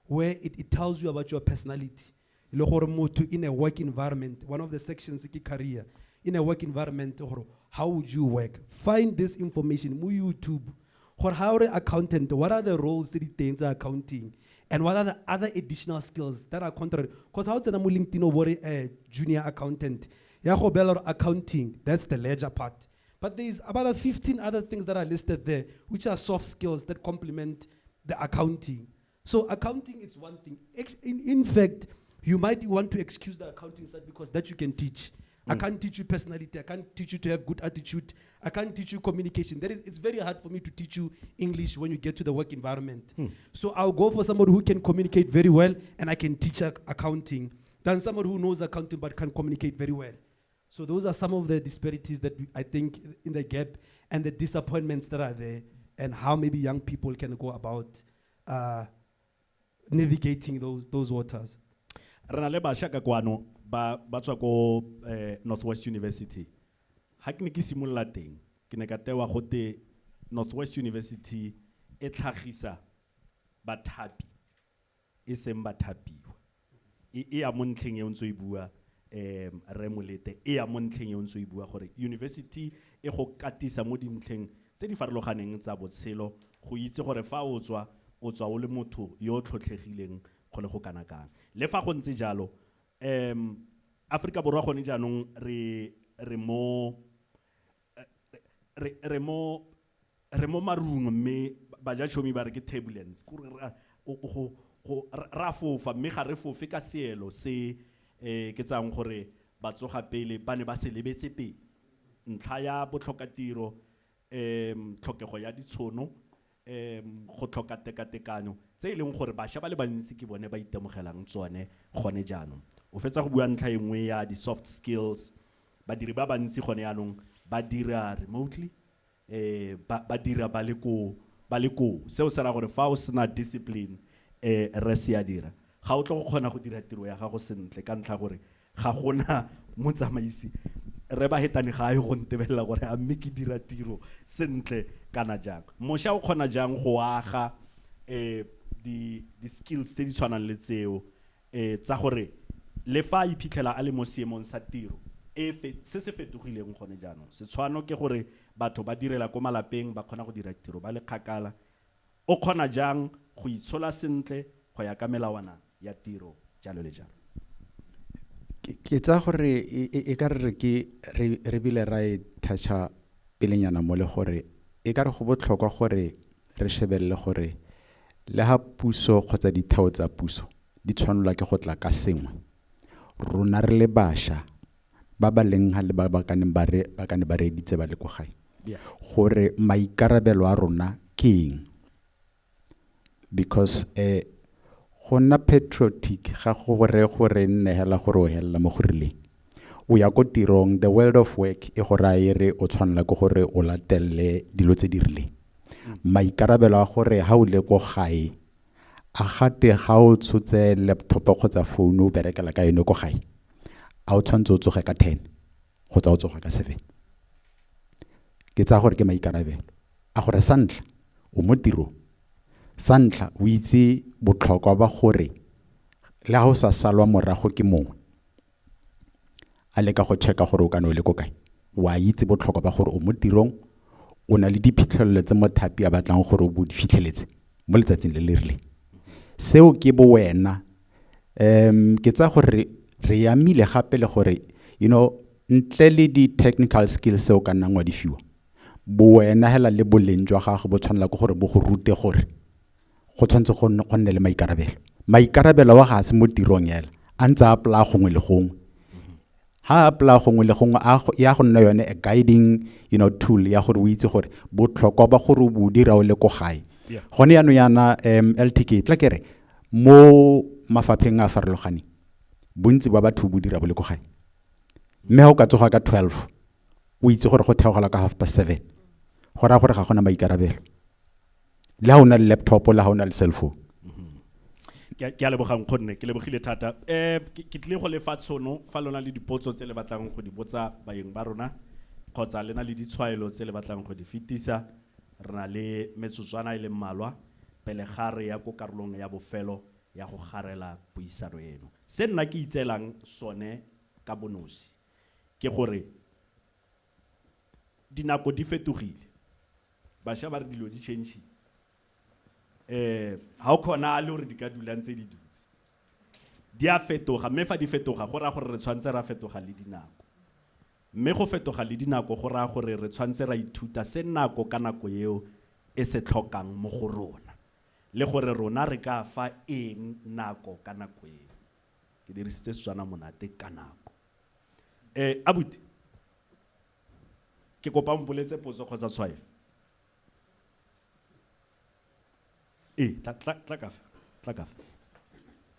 where it tells you about your personality. In a work environment, one of the sections is career. In a work environment, how would you work? Find this information on YouTube. Or how an accountant, what are the roles that it takes in accounting? And what are the other additional skills that are contrary? Because how can LinkedIn over a junior accountant? Accounting, that's the ledger part. But there's about 15 other things that are listed there, which are soft skills that complement the accounting. So accounting is one thing. In fact, you might want to excuse the accounting side because that you can teach. I can't teach you personality. I can't teach you to have good attitude. I can't teach you communication. It's very hard for me to teach you English when you get to the work environment. So I'll go for somebody who can communicate very well and I can teach accounting than somebody who knows accounting but can communicate very well. So those are some of the disparities that I think in the gap and the disappointments that are there and how maybe young people can go about navigating those waters. Rana bašwa ka kwano ba tswa ko Northwest University. Ha ke ne ke simolla teng ke ne ka tewa gote Northwest University e tlhagisa bathapi e seng bathapiwa e ya montleng e ntse e bua remolete e ya montleng e ntse e bua gore university e go katisa mo dintleng tse di farologaneng tsa botshelo go itse gore fa o tswa o le motho yo tlhotlhegileng go le go kanakana le fa go ntse jalo Africa borwa gone jaanong re re mo marung mme bajatshomi ba re ke turbulence ra fofa mme ga re fofe ka seelo se ke tsang gore batsoga pele ba ne ba se lebetse pele ntlha ya botlhokatiro tlhokego ya ditšhono go tlhoka tekatekanyo tse e leng gore bašwa ba le bantsi ke bone ba itemogelang tsone gone jaanong o fetsa go bua ntlha engwe ya di-soft skills badiri ba bantsi gone yaanong ba dira remotely ba dira ba le ko seo se ra gore fa o sena discipline re se ya dira ga o tlo go kgona go dira tiro ya gago sentle ka ntlha gore ga gona motsamaisi re ba hetane ga e go ntebelela gore a mme ke dira tiro sentle kana jang mošwa o kgona jang go aga di-skills tse di tshwanang le tseo tsa gore le fa a iphitlhela a le mo seemong sa tiro se se fetogileng gone jaanong setshwano ke gore batho ba direla ko malapeng ba kgona go dira tiro ba le kgakala o kgona jang go itshola sentle go ya ka melawana ya tiro jalo le jalo ke tsa gore e ka re re bile ra e toucha pelenyana mo le gore e ka re go botlhokwa gore re shebelle gore le ha puso kgotsa ditheo tsa puso di tshwanelwa ke go tla ka sengwe rona re le bašwa ba ba leng ha le ba kane ba reditse ba le go gae gore maikarabelo a rona ke eng because go nna patriotic ga gore nne hela gore o hella mo gorileng o ya ko tirong the world of work e gore a ere o tshwanela ke gore o latelle dilo tse di rileng maikarabelo a gore ha o le go gae a gate ga o tshotse laptop kgotsa phone o berekela ka yone go gae a o tshwantse o tsoge ka 10 kgotsa o tsoga ka 7 ke tsa gore ke maikarabelo a gore santla o mo tirong santla o itse botlhokwa ba gore le ha o sa salwa morago ke mongwe a le ka go checka gore o kana o le ko kae wa itse botlhokwa ba gore o mo tirong o na le diphitlhelelo tse mothapi a batlang gore o bo di fitlheletse mo letsatsing le le rileng seo ke bo wena ke tsa gore re yamile gape le gore ntle le di-technical skills seo ka nnang wa di fiwa bo wena hela le boleng jwa gago bo tshwanela ke gore bo go rute gore go tshwanetse go nne le maikarabelo wa ga se mo tirong yela a ntse a pla gongwe le gongwe ha a pla gongwe le gongwe ya go nna yone a guiding tool ya gore o itse gore botlhokwa ba gore o bo dira o le ko gae gone yana LTK tla kere mo mafapheng a farologaneng bontsi ba batho bo dira bo le ko gae mme ha o ka tsoga ka 12 o itse gore go theogela ka 7:30 go ra gore ga gona maikarabelo le ha o na le laptop le ha o na le cell phone ke a lebogang kgonne ke lebogile thata ke tlile go lefa tshono fa lona le dipotso tse le batlang go di botsa baeng ba rona kgotsa lena le ditshwaelo tse le batlang go di fetisa re na le metsotswana e le mmalwa pele ga re ya ko karolong ya bofelo ya go garela puisano eno se nna ke itselang sone ka bonosi ke gore dinako di fetogile bašwa ba re dilo di change ha o khona le gore di ka dula ntse di dutse di a fetoga mme fa di fetoga go ra gore re tshwantse ra fetoga le dinako mme go fetoga le dinako go ra gore re tshwantse ra ithuta se nako ka nako eo e se tlhokang mo go rona le gore rona re ka fa eng nako ka nako eo ke dirisitse Setswana monate ka nako abuti ke kopa mpoletse potso kgotsa tshwaelo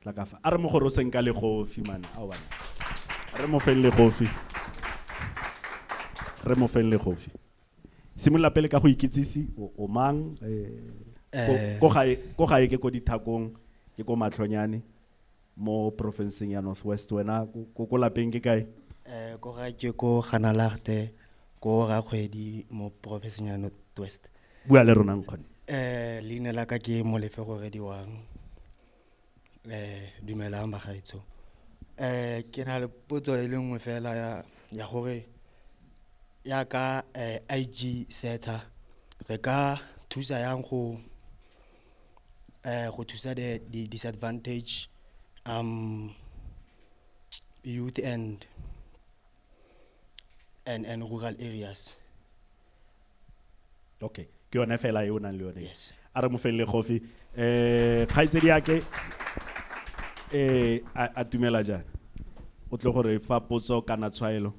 tla ka fa a re mo gore o senka le gofi man re mo feng le gofi simolla pele ka go ikitsisi o mang ko gae ke ko dithakong ke ko Matlhonyane mo provinceng ya Northwest wena ko lapeng ke kae ko ga ke ko Ganalagte ko ga kgwedi mo provinceng ya Northwest bua le rona nkgone leina la ka ke Molefe go rediwang dumelang bagaetsho ke na le potso e le nngwe fela ya gore ya ka IG setter re ka thusa yang go thusa the disadvantage youth and and rural areas. Okay. Ke yone fela e o nang le yone. Yes. A re mo felle Kofi. Khaitsedi yake a tumela jang. O tle gore fa potso kana tshwaelo.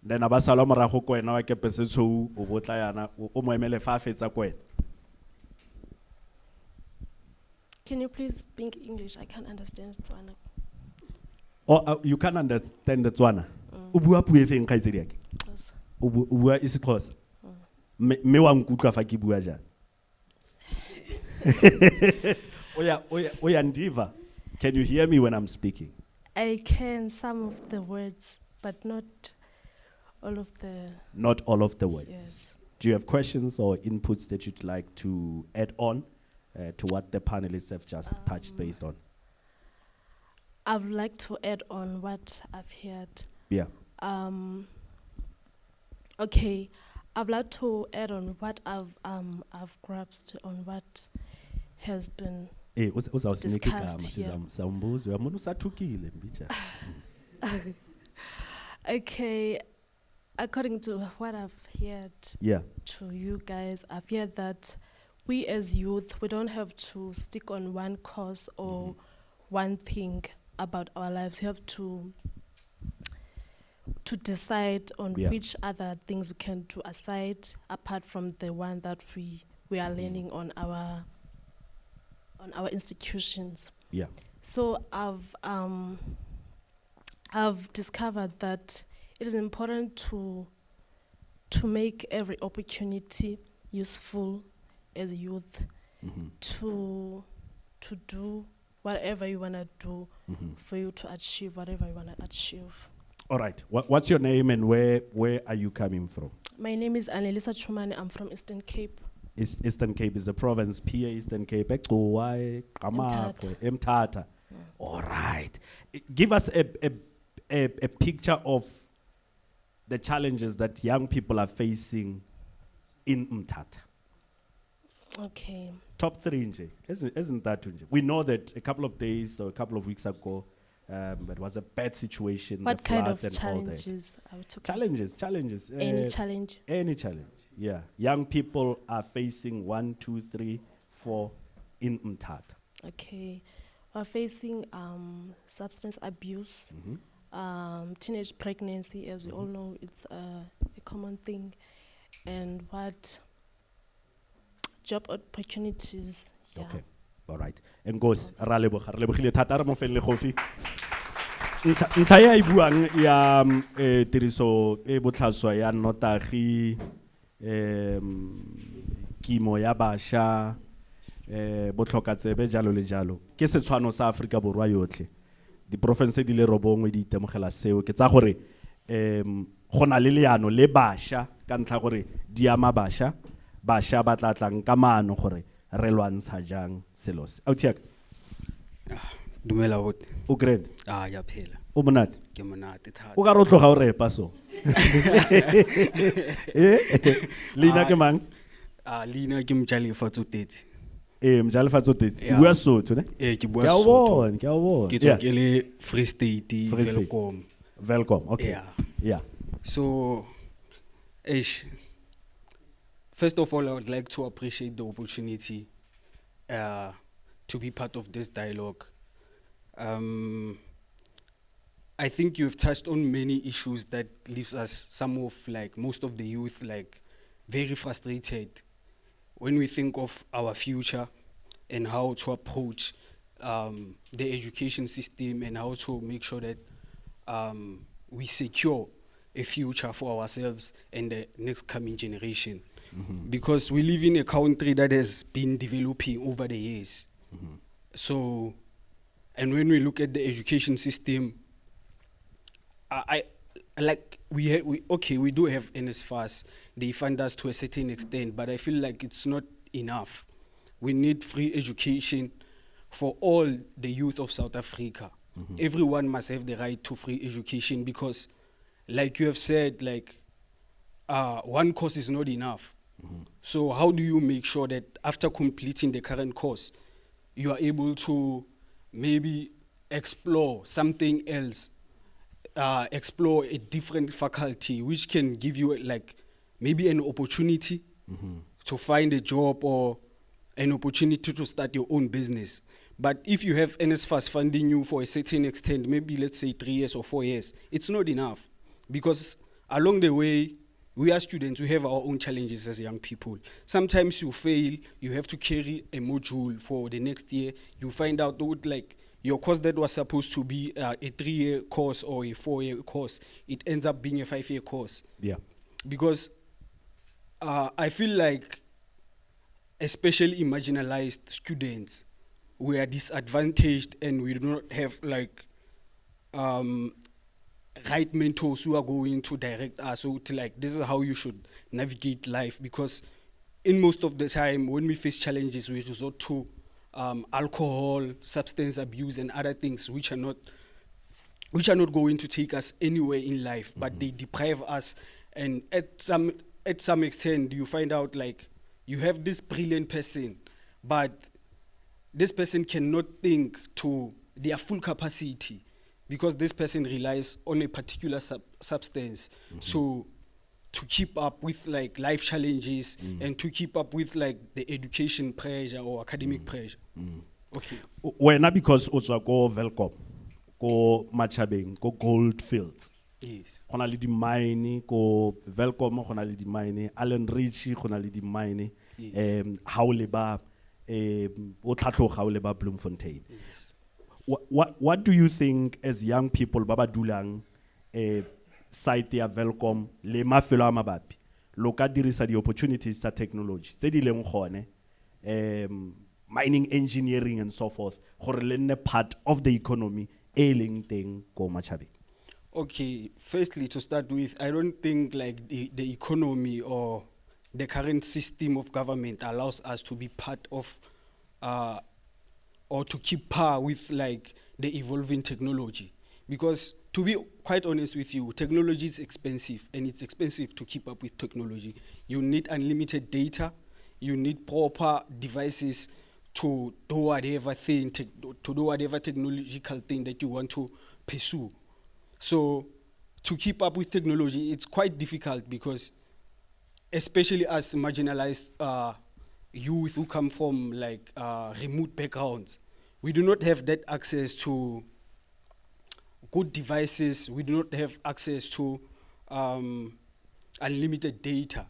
Then abasala morago ko wena wa kepese tshou o botla yana o mo emele fa a fetsa ko wena. Can you please speak English? I can't understand Tswana. Oh, you can't understand the Tswana. O bua puo efeng khaitsedi yake? Xhosa. O bua isiXhosa. Me wa nkutlwa fa ke bua jang. Oya ndiva. Can you hear me when I'm speaking? I can some of the words, but not all of the. Not all of the words. Yes. Do you have questions or inputs that you'd like to add on to what the panelists have just touched based on? I would like to add on what I've heard. Yeah. Okay, I'd like to add on what I've grasped on what has been discussed here. Okay, according to what I've heard to you guys, I've heard that we as youth, we don't have to stick on one cause or one thing about our lives. We have to decide on which other things we can do aside, apart from the one that we are learning on our institutions. Yeah. So I've discovered that it is important to make every opportunity useful as a youth, to do whatever you want to do for you to achieve whatever you want to achieve. All right. What's your name and where are you coming from? My name is Annelisa Chumane. I'm from Eastern Cape. Eastern Cape is a province. PA Eastern Cape. Mthatha. All right. Give us a picture of the challenges that young people are facing in Mthatha. Okay. Top 3 nje. Isn't that nje? We know that a couple of days or a couple of weeks ago, it was a bad situation. What kind of and challenges are we talking? Challenges. Any challenge? Any challenge. Yeah. Young people are facing 1, 2, 3, 4 in Mthatha. Okay. We're facing substance abuse, teenage pregnancy, as we all know, it's a common thing, and what job opportunities. Yeah. Okay. All right. Ngosi ra lebogile thata re mo felle Kofi. Ntlha ya ibuang ya tiriso e botlhaswa ya notagi kimo ya bašwa botlhokatsebe jalo le jalo ke setshwano sa Afrika Borwa yotlhe di province di le robongwe di itemogela seo ke tsa gore go na le leano le bašwa ka ntlha gore di ama bašwa ba tla tlang ka maano gore re lwantsha jang selo se autiaka dumela bot o great ya phela o monate ke monate thata o ka re o tloga o repa so leina ke mang leina ke Mjalefa Tsotetse Mjalefa Tsotetse o bua Sotho ne ke bua Sotho ke a bona ke tswa ke le Free State welcome okay yeah so first of all, I would like to appreciate the opportunity to be part of this dialogue. I think you've touched on many issues that leaves us, most of the youth, very frustrated when we think of our future and how to approach the education system and how to make sure that we secure a future for ourselves and the next coming generation. Because we live in a country that has been developing over the years. So, and when we look at the education system, we do have NSFAS. They fund us to a certain extent, but I feel like it's not enough. We need free education for all the youth of South Africa. Everyone must have the right to free education because, like you have said, one course is not enough. So how do you make sure that after completing the current course, you are able to maybe explore something else, explore a different faculty, which can give you like maybe an opportunity to find a job or an opportunity to start your own business. But if you have NSFAS funding you for a certain extent, maybe let's say 3 years or 4 years, it's not enough. Because along the way, we are students, we have our own challenges as young people. Sometimes you fail, you have to carry a module for the next year. You find out that like your course that was supposed to be a 3-year course or a 4-year course, it ends up being a 5-year course. Yeah. Because I feel like especially marginalized students, we are disadvantaged and we do not have like right mentors who are going to direct us so to like this is how you should navigate life, because in most of the time when we face challenges we resort to alcohol, substance abuse and other things which are not going to take us anywhere in life, but they deprive us. And at some extent you find out like you have this brilliant person, but this person cannot think to their full capacity because this person relies on a particular substance. So to keep up with like life challenges and to keep up with like the education pressure or academic pressure. Okay. Wena because otswa ko Velkom, ko Machabeng, ko Goldfields. Yes. Go na le di mine ko Velkom, go na le di mine Allen Ridge, go na le di mine ha o leba o tlhatlhoga ha o leba Bloemfontein. What do you think as young people ba ba dulang site ya Velkom le mafelo a mabapi lo ka dirisa di opportunities tsa technology tse di leng gone mining engineering and so forth gore le nne part of the economy e leng teng ko Machabeng? Okay, firstly to start with, I don't think like the economy or the current system of government allows us to be part of or to keep par with like the evolving technology. Because to be quite honest with you, technology is expensive and it's expensive to keep up with technology. You need unlimited data, you need proper devices to do whatever thing, to do whatever technological thing that you want to pursue. So to keep up with technology, it's quite difficult because especially as marginalized youth who come from like remote backgrounds, we do not have that access to good devices. We do not have access to unlimited data.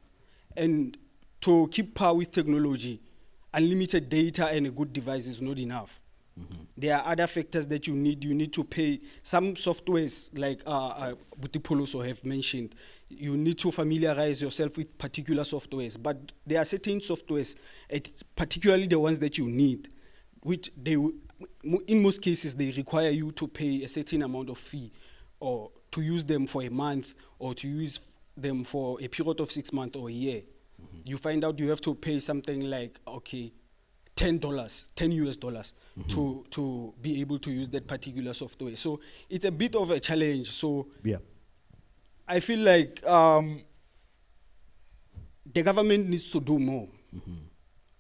And to keep par with technology, unlimited data and a good device is not enough. There are other factors that you need. You need to pay some softwares, like Butipolo also have mentioned. You need to familiarize yourself with particular softwares. But there are certain softwares, particularly the ones that you need, which in most cases they require you to pay a certain amount of fee, or to use them for a month, or to use them for a period of 6 months or a year. You find out you have to pay something like $10 US to be able to use that particular software. So it's a bit of a challenge. So yeah, I feel like the government needs to do more.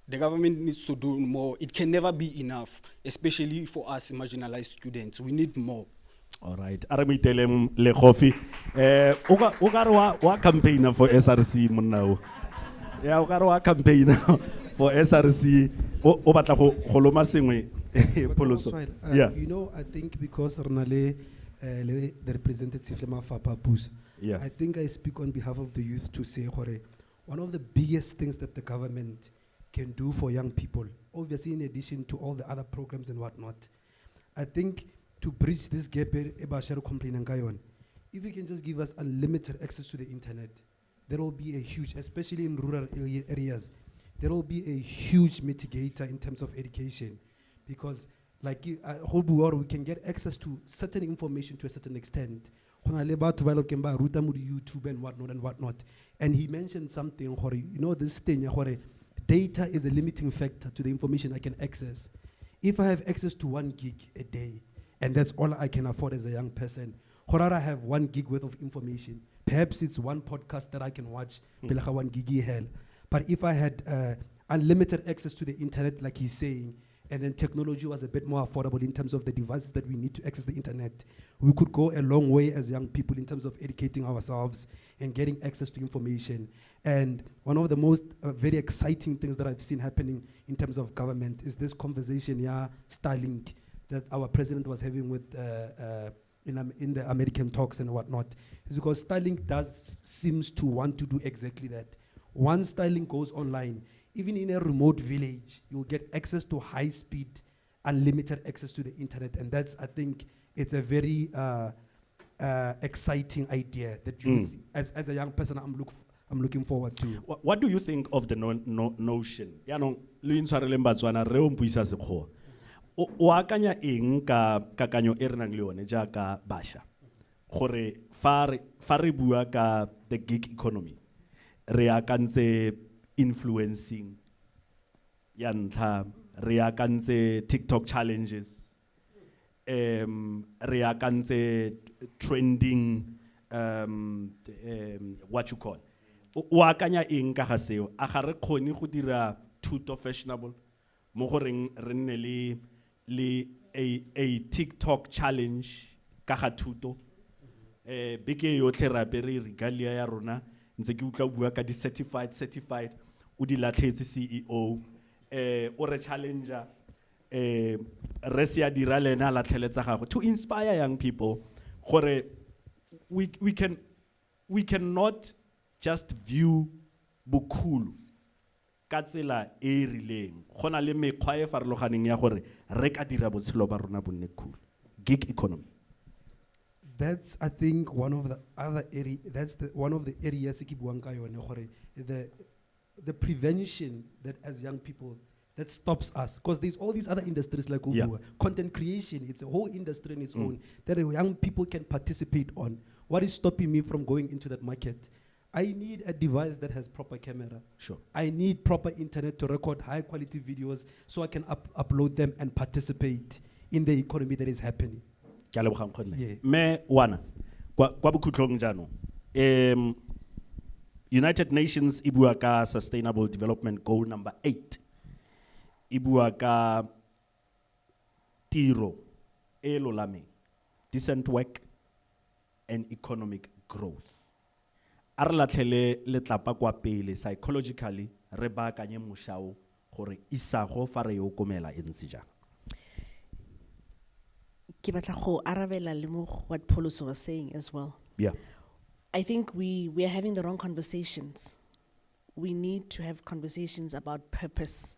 The government needs to do more. It can never be enough, especially for us marginalized students. We need more. All right. Aramitelem le coffee. Ugarwa wa campaigner for SRC Munau. Yeah, ugarwa campaigner for SRC. Yeah. You know, I think because Renale, the representative Fapa Bus, yeah. I think I speak on behalf of the youth to say, one of the biggest things that the government can do for young people, obviously in addition to all the other programs and whatnot, I think to bridge this gap, if you can just give us unlimited access to the internet, there will be a huge, especially in rural areas, there will be a huge mitigator in terms of education, because like we can get access to certain information to a certain extent. YouTube and whatnot. And he mentioned something, you know, this thing, data is a limiting factor to the information I can access. If I have access to 1 gig a day, and that's all I can afford as a young person, I have 1 gig worth of information. Perhaps it's one podcast that I can watch, 1 gig hell. But if I had unlimited access to the internet, like he's saying, and then technology was a bit more affordable in terms of the devices that we need to access the internet, we could go a long way as young people in terms of educating ourselves and getting access to information. And one of the most very exciting things that I've seen happening in terms of government is this conversation, Starlink, that our president was having with in the American talks and whatnot. Is because Starlink seems to want to do exactly that. Once Starlink goes online, even in a remote village, you'll get access to high speed, unlimited access to the internet. And that's, I think, it's a very exciting idea that you, as a young person, I'm looking forward to. What do you think of the notion? O akanya eng ka kakanyo e re nang le yone jaaka bašwa gore fa re bua ka the gig economy re akantse influencing ya ntlha re akantse TikTok challenges re akantse trending what you call o akanya eng ka ga seo a ga re kgone go dira thuto fashionable mo goreng re nne a TikTok challenge ka ga thuto beke yotlhe ra be re regalia ya rona ntse ke utla bua ka di certified o di latlhetse CEO o re challenger re se ya dira lena latlheletsa gago to inspire young people gore we cannot just view bokhulu ka tsela e rileng gona le mekgwa e farologaneng ya gore re ka dira botshelo ba rona bonne cool gig economy. That's, I think, one of the other areas. That's one of the areas the prevention that as young people that stops us, because there's all these other industries like content creation. It's a whole industry in its own that young people can participate on. What is stopping me from going into that market? I need a device that has proper camera. Sure. I need proper internet to record high quality videos so I can upload them and participate in the economy that is happening. Yes. Me wana kwa bokhutlong jaanong United Nations e bua ka Sustainable Development Goal number 8 e bua ka tiro e lolameng, decent work and economic growth. A re latlhele letlapa kwa pele psychologically re baakanye moshao gore isago fa re yo komela e ntse jang. Ke batla go arabela le mo what Paulos was saying as well. Yeah. I think we are having the wrong conversations. We need to have conversations about purpose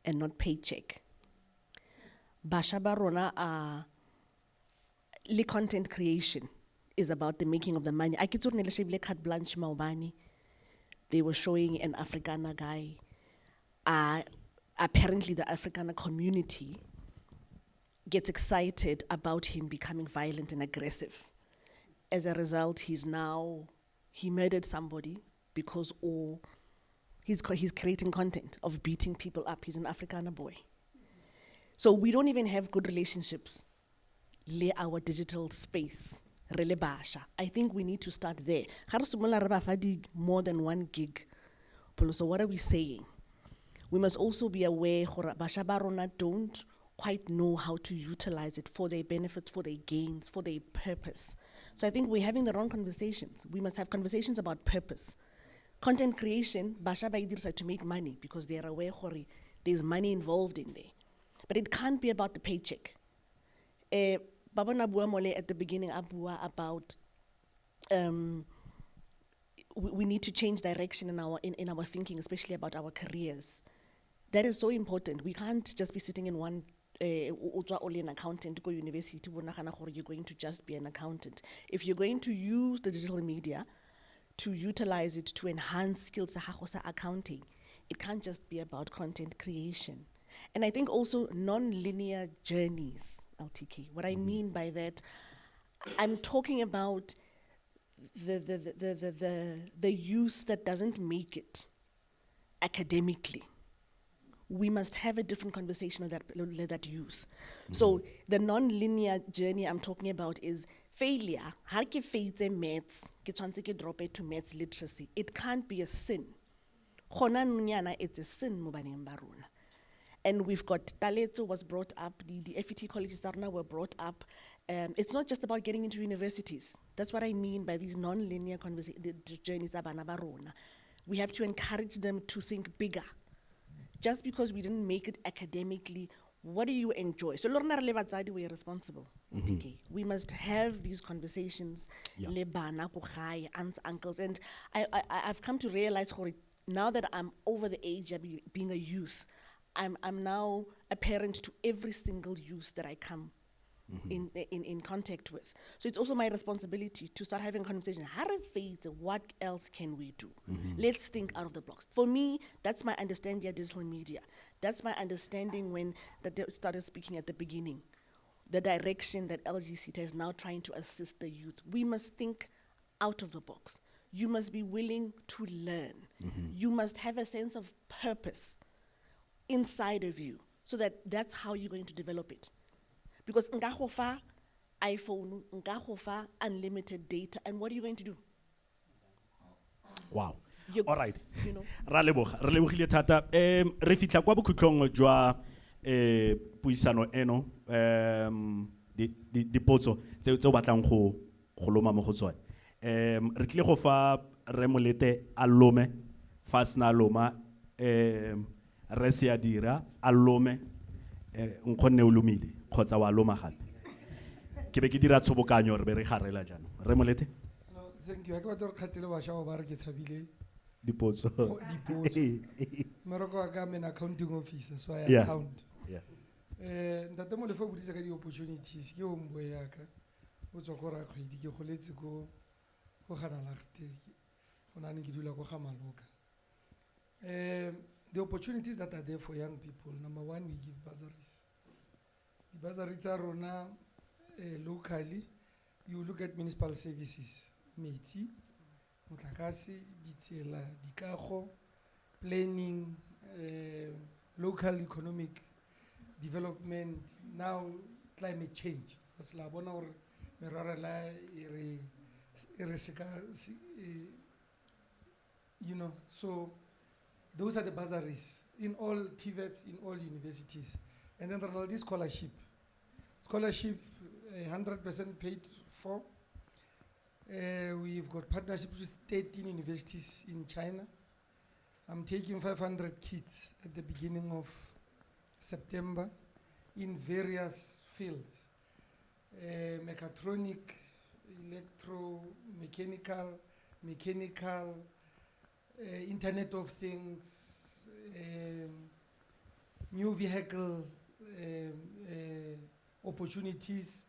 and not paycheck. Bašwa ba rona le content creation is about the making of the money. I kitso ne le shebile carte blanche maobane. They were showing an Afrikaner guy. Apparently the Afrikaner community gets excited about him becoming violent and aggressive. As a result, he murdered somebody because he's creating content of beating people up. He's an Afrikaner boy. So we don't even have good relationships le our digital space. Rele bašwa. I think we need to start there. More than 1 gig. So what are we saying? We must also be aware that bašwa ba rona don't quite know how to utilize it for their benefits, for their gains, for their purpose. So I think we're having the wrong conversations. We must have conversations about purpose. Content creation, bašwa ba decide to make money because they are aware that there's money involved in there. But it can't be about the paycheck. Babana bua mole at the beginning abua about we need to change direction in our thinking, especially about our careers. That is so important. We can't just be sitting in one only an accountant go university you're going to just be an accountant. If you're going to use the digital media to utilize it to enhance skills accounting, it can't just be about content creation. And I think also non-linear journeys, LTK. What I mean by that, I'm talking about the youth that doesn't make it academically. We must have a different conversation with that youth. So the non-linear journey I'm talking about is failure. How ke failse maths, ke tshwantse ke drop it to maths literacy. It can't be a sin. Khona nunyana, it's a sin mo baneng ba rona. And we've got Taletso was brought up, the FET colleges were brought up. It's not just about getting into universities. That's what I mean by these non-linear the journeys. We have to encourage them to think bigger. Just because we didn't make it academically, what do you enjoy? So we are responsible. We must have these conversations, aunts, uncles. And I've come to realize now that I'm over the age of being a youth, I'm now a parent to every single youth that I come in contact with. So it's also my responsibility to start having conversations. What else can we do? Let's think out of the box. For me, that's my understanding of digital media. That's my understanding when they started speaking at the beginning. The direction that LGCT is now trying to assist the youth. We must think out of the box. You must be willing to learn. You must have a sense of purpose inside of you, so that's how you're going to develop it. Because ngahofa iPhone, ngahofa unlimited data, and what are you going to do? Wow. All right. Ra lebogile thata. Re fitla kwa bokhutlong jwa puisano eno dipotso tse o batlang go loma mo go tsone. Re tle go fa re molete a lome fa sna loma re se a dira a lome nkgonne o lomile kgotsa wa loma gape ke be ke dira tshobokanyo re be re garela jana re molete. No, thank you. I got to khatile basha ba re ke tshabile dipotso meroko wa ka men accounting officer, so I Yeah. account. Yeah. Ntate mo le fa bodisa ka di opportunities ke o mbo ya ka o tswa go ra kgwedi ke goletse go gana la gteke go nane ke dula go ga maloka. The opportunities that are there for young people, number one, we give bursaries. The bursaries are rona locally. You look at municipal services, metsi, motlakase, ditsela, dikago, planning, local economic development, now climate change. Because la bona or merara la you know, so those are the bursaries in all TVETs, in all universities. And then there are this scholarship. Scholarship, 100% paid for. We've got partnerships with 13 universities in China. I'm taking 500 kids at the beginning of September in various fields. Mechatronic, mechanical, Internet of Things, new vehicle opportunities,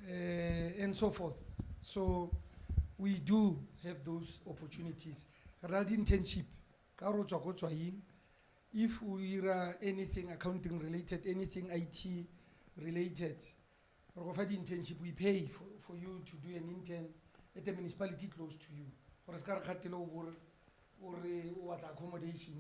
and so forth. So we do have those opportunities. Rad internship, if we are anything accounting related, anything IT related, internship, we pay for you to do an intern at a municipality close to you. Or what accommodation,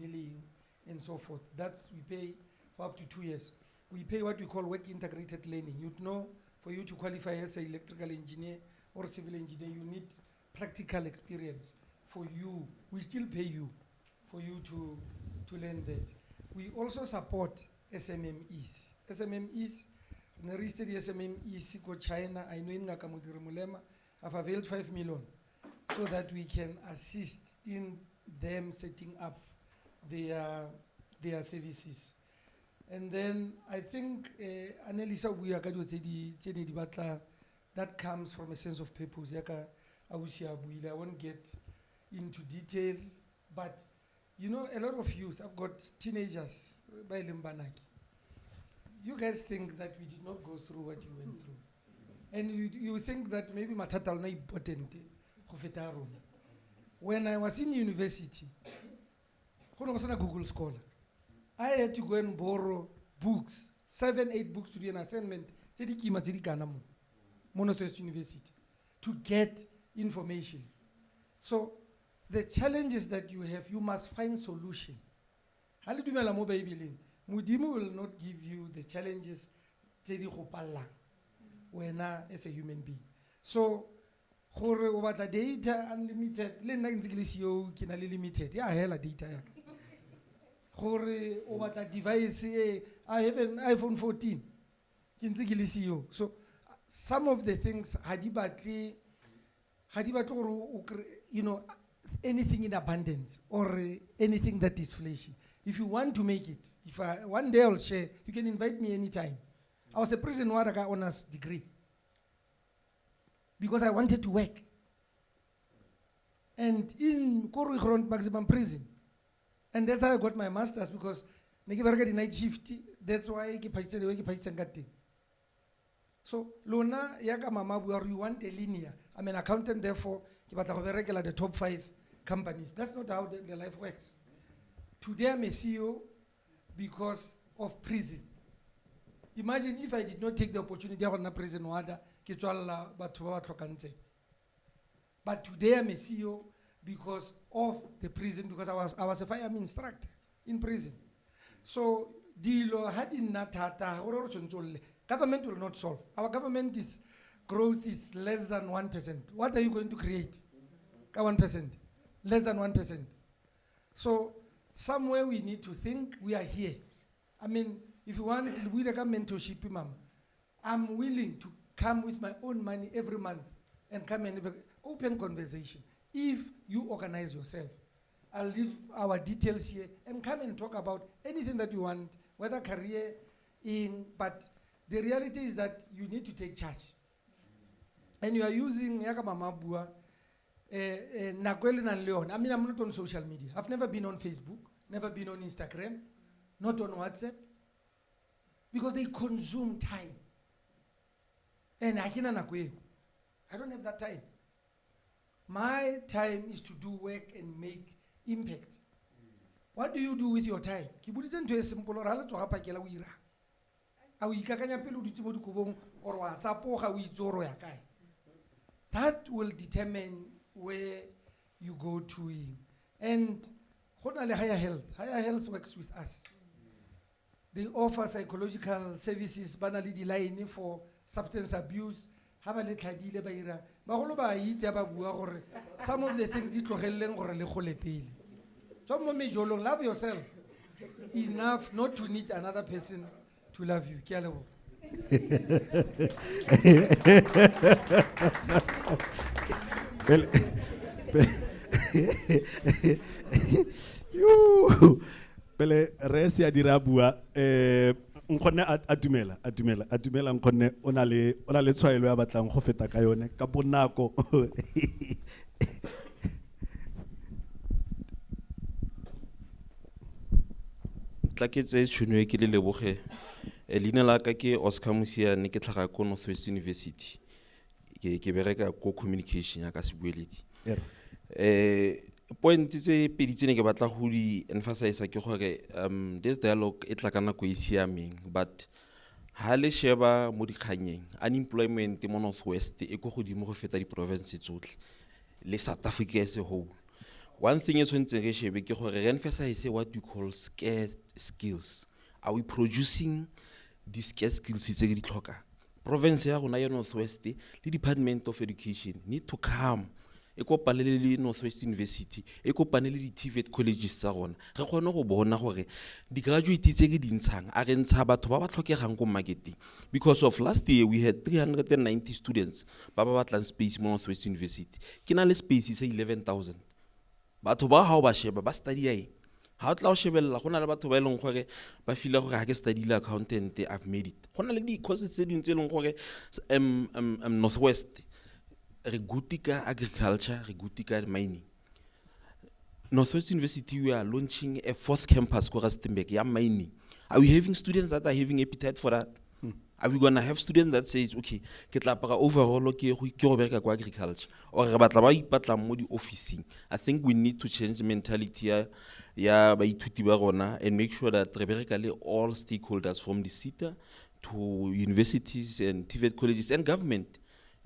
and so forth. That's we pay for up to 2 years. We pay what we call work integrated learning. You'd know for you to qualify as an electrical engineer or civil engineer, you need practical experience. For you, we still pay you for you to learn that. We also support SMMEs. SMMEs, Naristed SMMEs go China, I know in Nakamudiri Mulema, have availed 5 million so that we can assist in them setting up their services. And then I think Annelisa that comes from a sense of purpose. I won't get into detail, but you know, a lot of youth, I've got teenagers by Limbanaki. You guys think that we did not go through what you went through. And you think that maybe Matatal na important. When I was in university, I was a Google Scholar. I had to go and borrow books, 7-8 books to do an assignment, Monathwest University, to get information. So the challenges that you have, you must find solution. Mudimu will not give you the challenges as a human being. So gore o batla data unlimited le nna ntse ke le CEO ke na le limited ya hela data ya gore o batla device I have an iPhone 14 ke ntse ke le CEO. So some of the things ha di batle gore o you know, anything in abundance or anything that is flashy. If you want to make it, if one day I'll share, you can invite me anytime. I was a prison warrior honors degree because I wanted to work. And in Koru maximum prison, and that's how I got my master's, because I get night shift. That's why I get. So Lona yaka mama, where you want a linear. I'm an accountant, therefore the top 5 companies. That's not how the life works. Today I'm a CEO because of prison. Imagine if I did not take the opportunity on a prison wada, but today I'm a CEO because of the prison, because I was a firearm instructor in prison. So dilo hadin natata government will not solve. Our government is growth is less than 1%. What are you going to create? 1%. Less than 1%. So somewhere we need to think we are here. I mean, if you want we like a mentorship, mama, I'm willing to come with my own money every month and come and have an open conversation. If you organize yourself, I'll leave our details here and come and talk about anything that you want, whether career in, but the reality is that you need to take charge. And you are using Yaka Mama Bua, Nakwele and Leon. I mean, I'm not on social media. I've never been on Facebook, never been on Instagram, not on WhatsApp, because they consume time. And I don't have that time. My time is to do work and make impact. What do you do with your time? That will determine where you go to. And higher health works with us. They offer psychological services, banally line for substance abuse. Some of the things love yourself enough not to need another person to love you. Pele resi a dira bua nkgonne a dumela nkgonne ona le tshwaelo ya batlang go feta ka yone ka bonako. Tlaketse tšhono ke le leboge. Leina la ka ke Oscar Musiane ke tlhaga ko Northwest University. Ke bereka ko communication ya ka sebueledi. Point tse pedi tsene ke batla go di emphasize ke gore this dialogue e tla kana go isiameng, but ha le sheba mo dikganyeng unemployment mo Northwest e go godimo go feta di provinces tsotlhe le South Africa as a whole. One thing is when re shebe ke gore re emphasize what we call scarce skills. Are we producing these scarce skills tse di tlhoka? Province ya rona ya Northwest le Department of Education need to come e kopane le Northwest University e kopane le di TVET colleges tsa rona re kgone go bona gore di graduate tse ke dintshang a re ntsha batho ba ba tlhokegang go marketing, because of last year we had 390 students ba ba batlang space mo Northwest University ke na le space se 11,000 batho ba ha ba sheba ba study ai ha o tla o shebella gona le batho ba ileng gore ba file gore ha ke study le accountant I've made it. Gona le di courses tse dintse ileng gore Northwest re gutika agriculture, re gutika mining. Northwest University we are launching a 4th campus ko Rustenburg ya mining. Are we having students that are having appetite for that? Are we going to have students that says okay ke tla para overall ke go bereka ko agriculture or re batla ba ipatla mo di officing? I think we need to change the mentality ya baithuti ba rona and make sure that re bereka le all stakeholders from the SETA to universities and TVET colleges and government.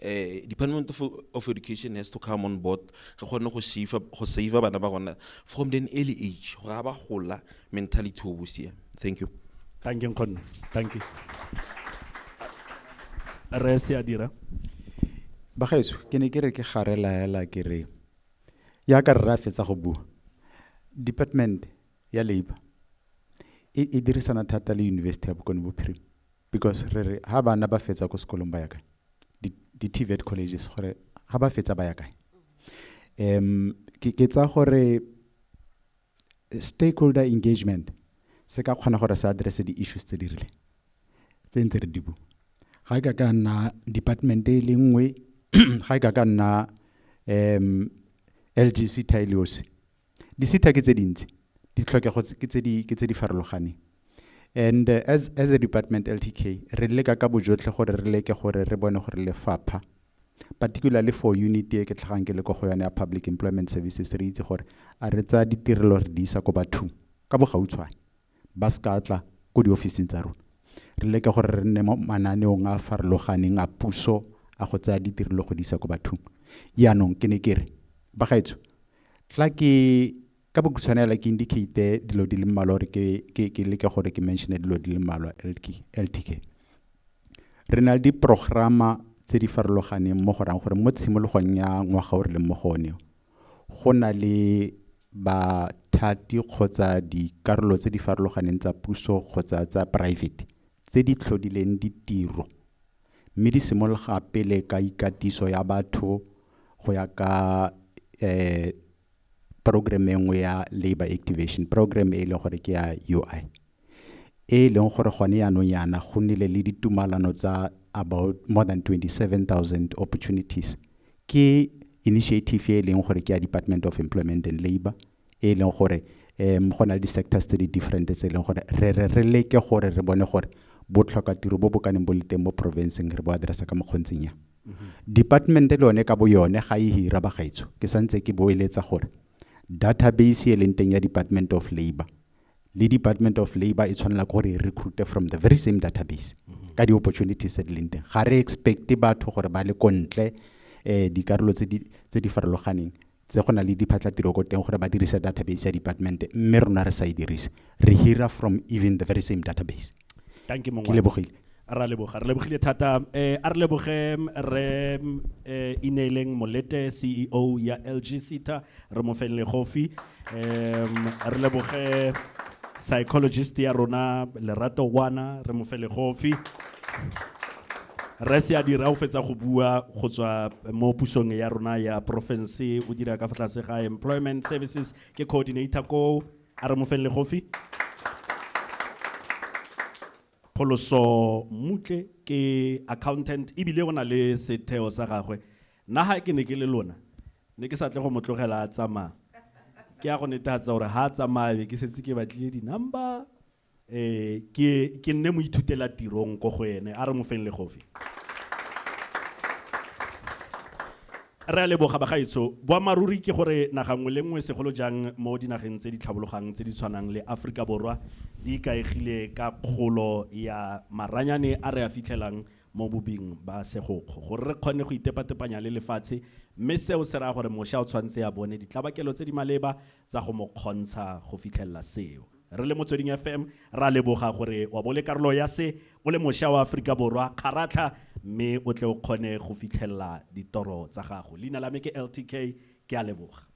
Department of Education has to come on board go save bana ba rona from an early age ga ba gola mentality o busia. Thank you. Thank you Nkgonne. Thank you. Resi adira Bagaetso ke ne ke re ke garela hela ke re ya ka rra fetsa go bua Department ya Labor e dirisana thata le University ya Bokone Bophirima, because re ha bana ba fetsa ko sekolong ba ya kae, di TVET colleges gore ha ba fetsa ba ya kae. Ke tsa gore stakeholder engagement se ka kgona gore se address di issues tse di rile tse ntse re di bua. Ga e ka nna department e le nngwe, ga e ka nna LGC Tailios, di sita ke tse dintsi, di tlhokego ke tse di farologaneng. And as a department LTK, re leka ka bojotlhe gore re leke gore re bone gore lefapha, particularly for unity e ke tlhagang ke le go yone ya public employment services, re itse gore a re tsa ditirelo re di isa ko bathong ka bogautshwane ba ska tla ko di officing tsa rona. Re leke gore re nne mo mananeong a farologaneng a puso a go tsaya ditirelo go di isa ko bathong. Yaanong ke ne ke re bagaetso tla ke ka bokutshwanela ke indicate dilo di le mmalwa gore ke leke gore ke mention dilo di le mmalwa LTK. Re na le di programa tse di farologaneng mo gorang gore mo tshimologong ya ngwaga o re leng mo go one go na le bathati kgotsa dikarolo tse di farologaneng tsa puso kgotsa tsa private tse di tlhodileng ditiro, mme di simologa pele ka ikatiso ya batho go ya ka program engwe ya labor activation program e leng gore ke ya UI e leng gore gone yaanong yana go nnile le ditumalano tsa about more than 27,000 opportunities. Ke initiative e leng gore ke ya Department of Employment and Labor e leng gore go na le di-sectors tse di different tse leng gore re leke gore re bone gore botlhoka tiro bo bo kaneng bo le teng mo provinceng re bo addressa ka mokgontseng ya. Department le yone ka bo yone ga e hira bagaetso ke santse ke boeletsa gore database e leng teng ya Department of Labor le Department of Labor e tshwanela gore recruit from the very same database ka di opportunities tse di leng teng. Ga re expect batho gore ba le kontle dikarolo tse di farologaneng tse go na le diphatlatiro go teng gore ba dirisa database ya department, mme rona re sa e dirise, re hira from even the very same database. Thank you, Ke lebogile. Re lebogile thata. A re leboge re Ineleng Molete, CEO ya LG Sita, re mo feng legofi. Re leboge psychologist ya rona Lerato Wana, re mo feng legofi. Re se a dira o fetsa go bua go tswa mo pusong ya rona ya province, o dira ka fa tlase ga employment services, ke coordinator ko, a re mo feng legofi. Poloso Mutle ke accountant ebile ona le setheo sa gagwe. Nna ha ke ne ke le lona ne ke sa tle go motlogela a tsamaya, ke ya go netefatsa gore ha tsamaya ke setse ke batlile di number ke nne mo ithutela tirong ko go ene. A re mo feng legofi. Re a leboga bagaetso. Boammaruri ke gore naga nngwe le nngwe segolo jang mo dinageng tse di tlhabologang tse di tshwanang le Afrika Borwa di ikaegile ka kgolo ya maranyane a re a fitlhelang mo bobing ba segokgo gore re kgone go itepatepanya le lefatshe, mme seo se raya gore mošwa o tshwanetse ya bone ditlabakelo tse di maleba tsa go mo kgontsha go fitlhelela seo. Re le Motsweding FM ra leboga gore wa bole karolo ya se o le mošwa wa Afrika Borwa kgaratlha, mme o tle o kgone go fitlhelela ditoro tsa gago. Leina la me ke LTK, ke a leboga.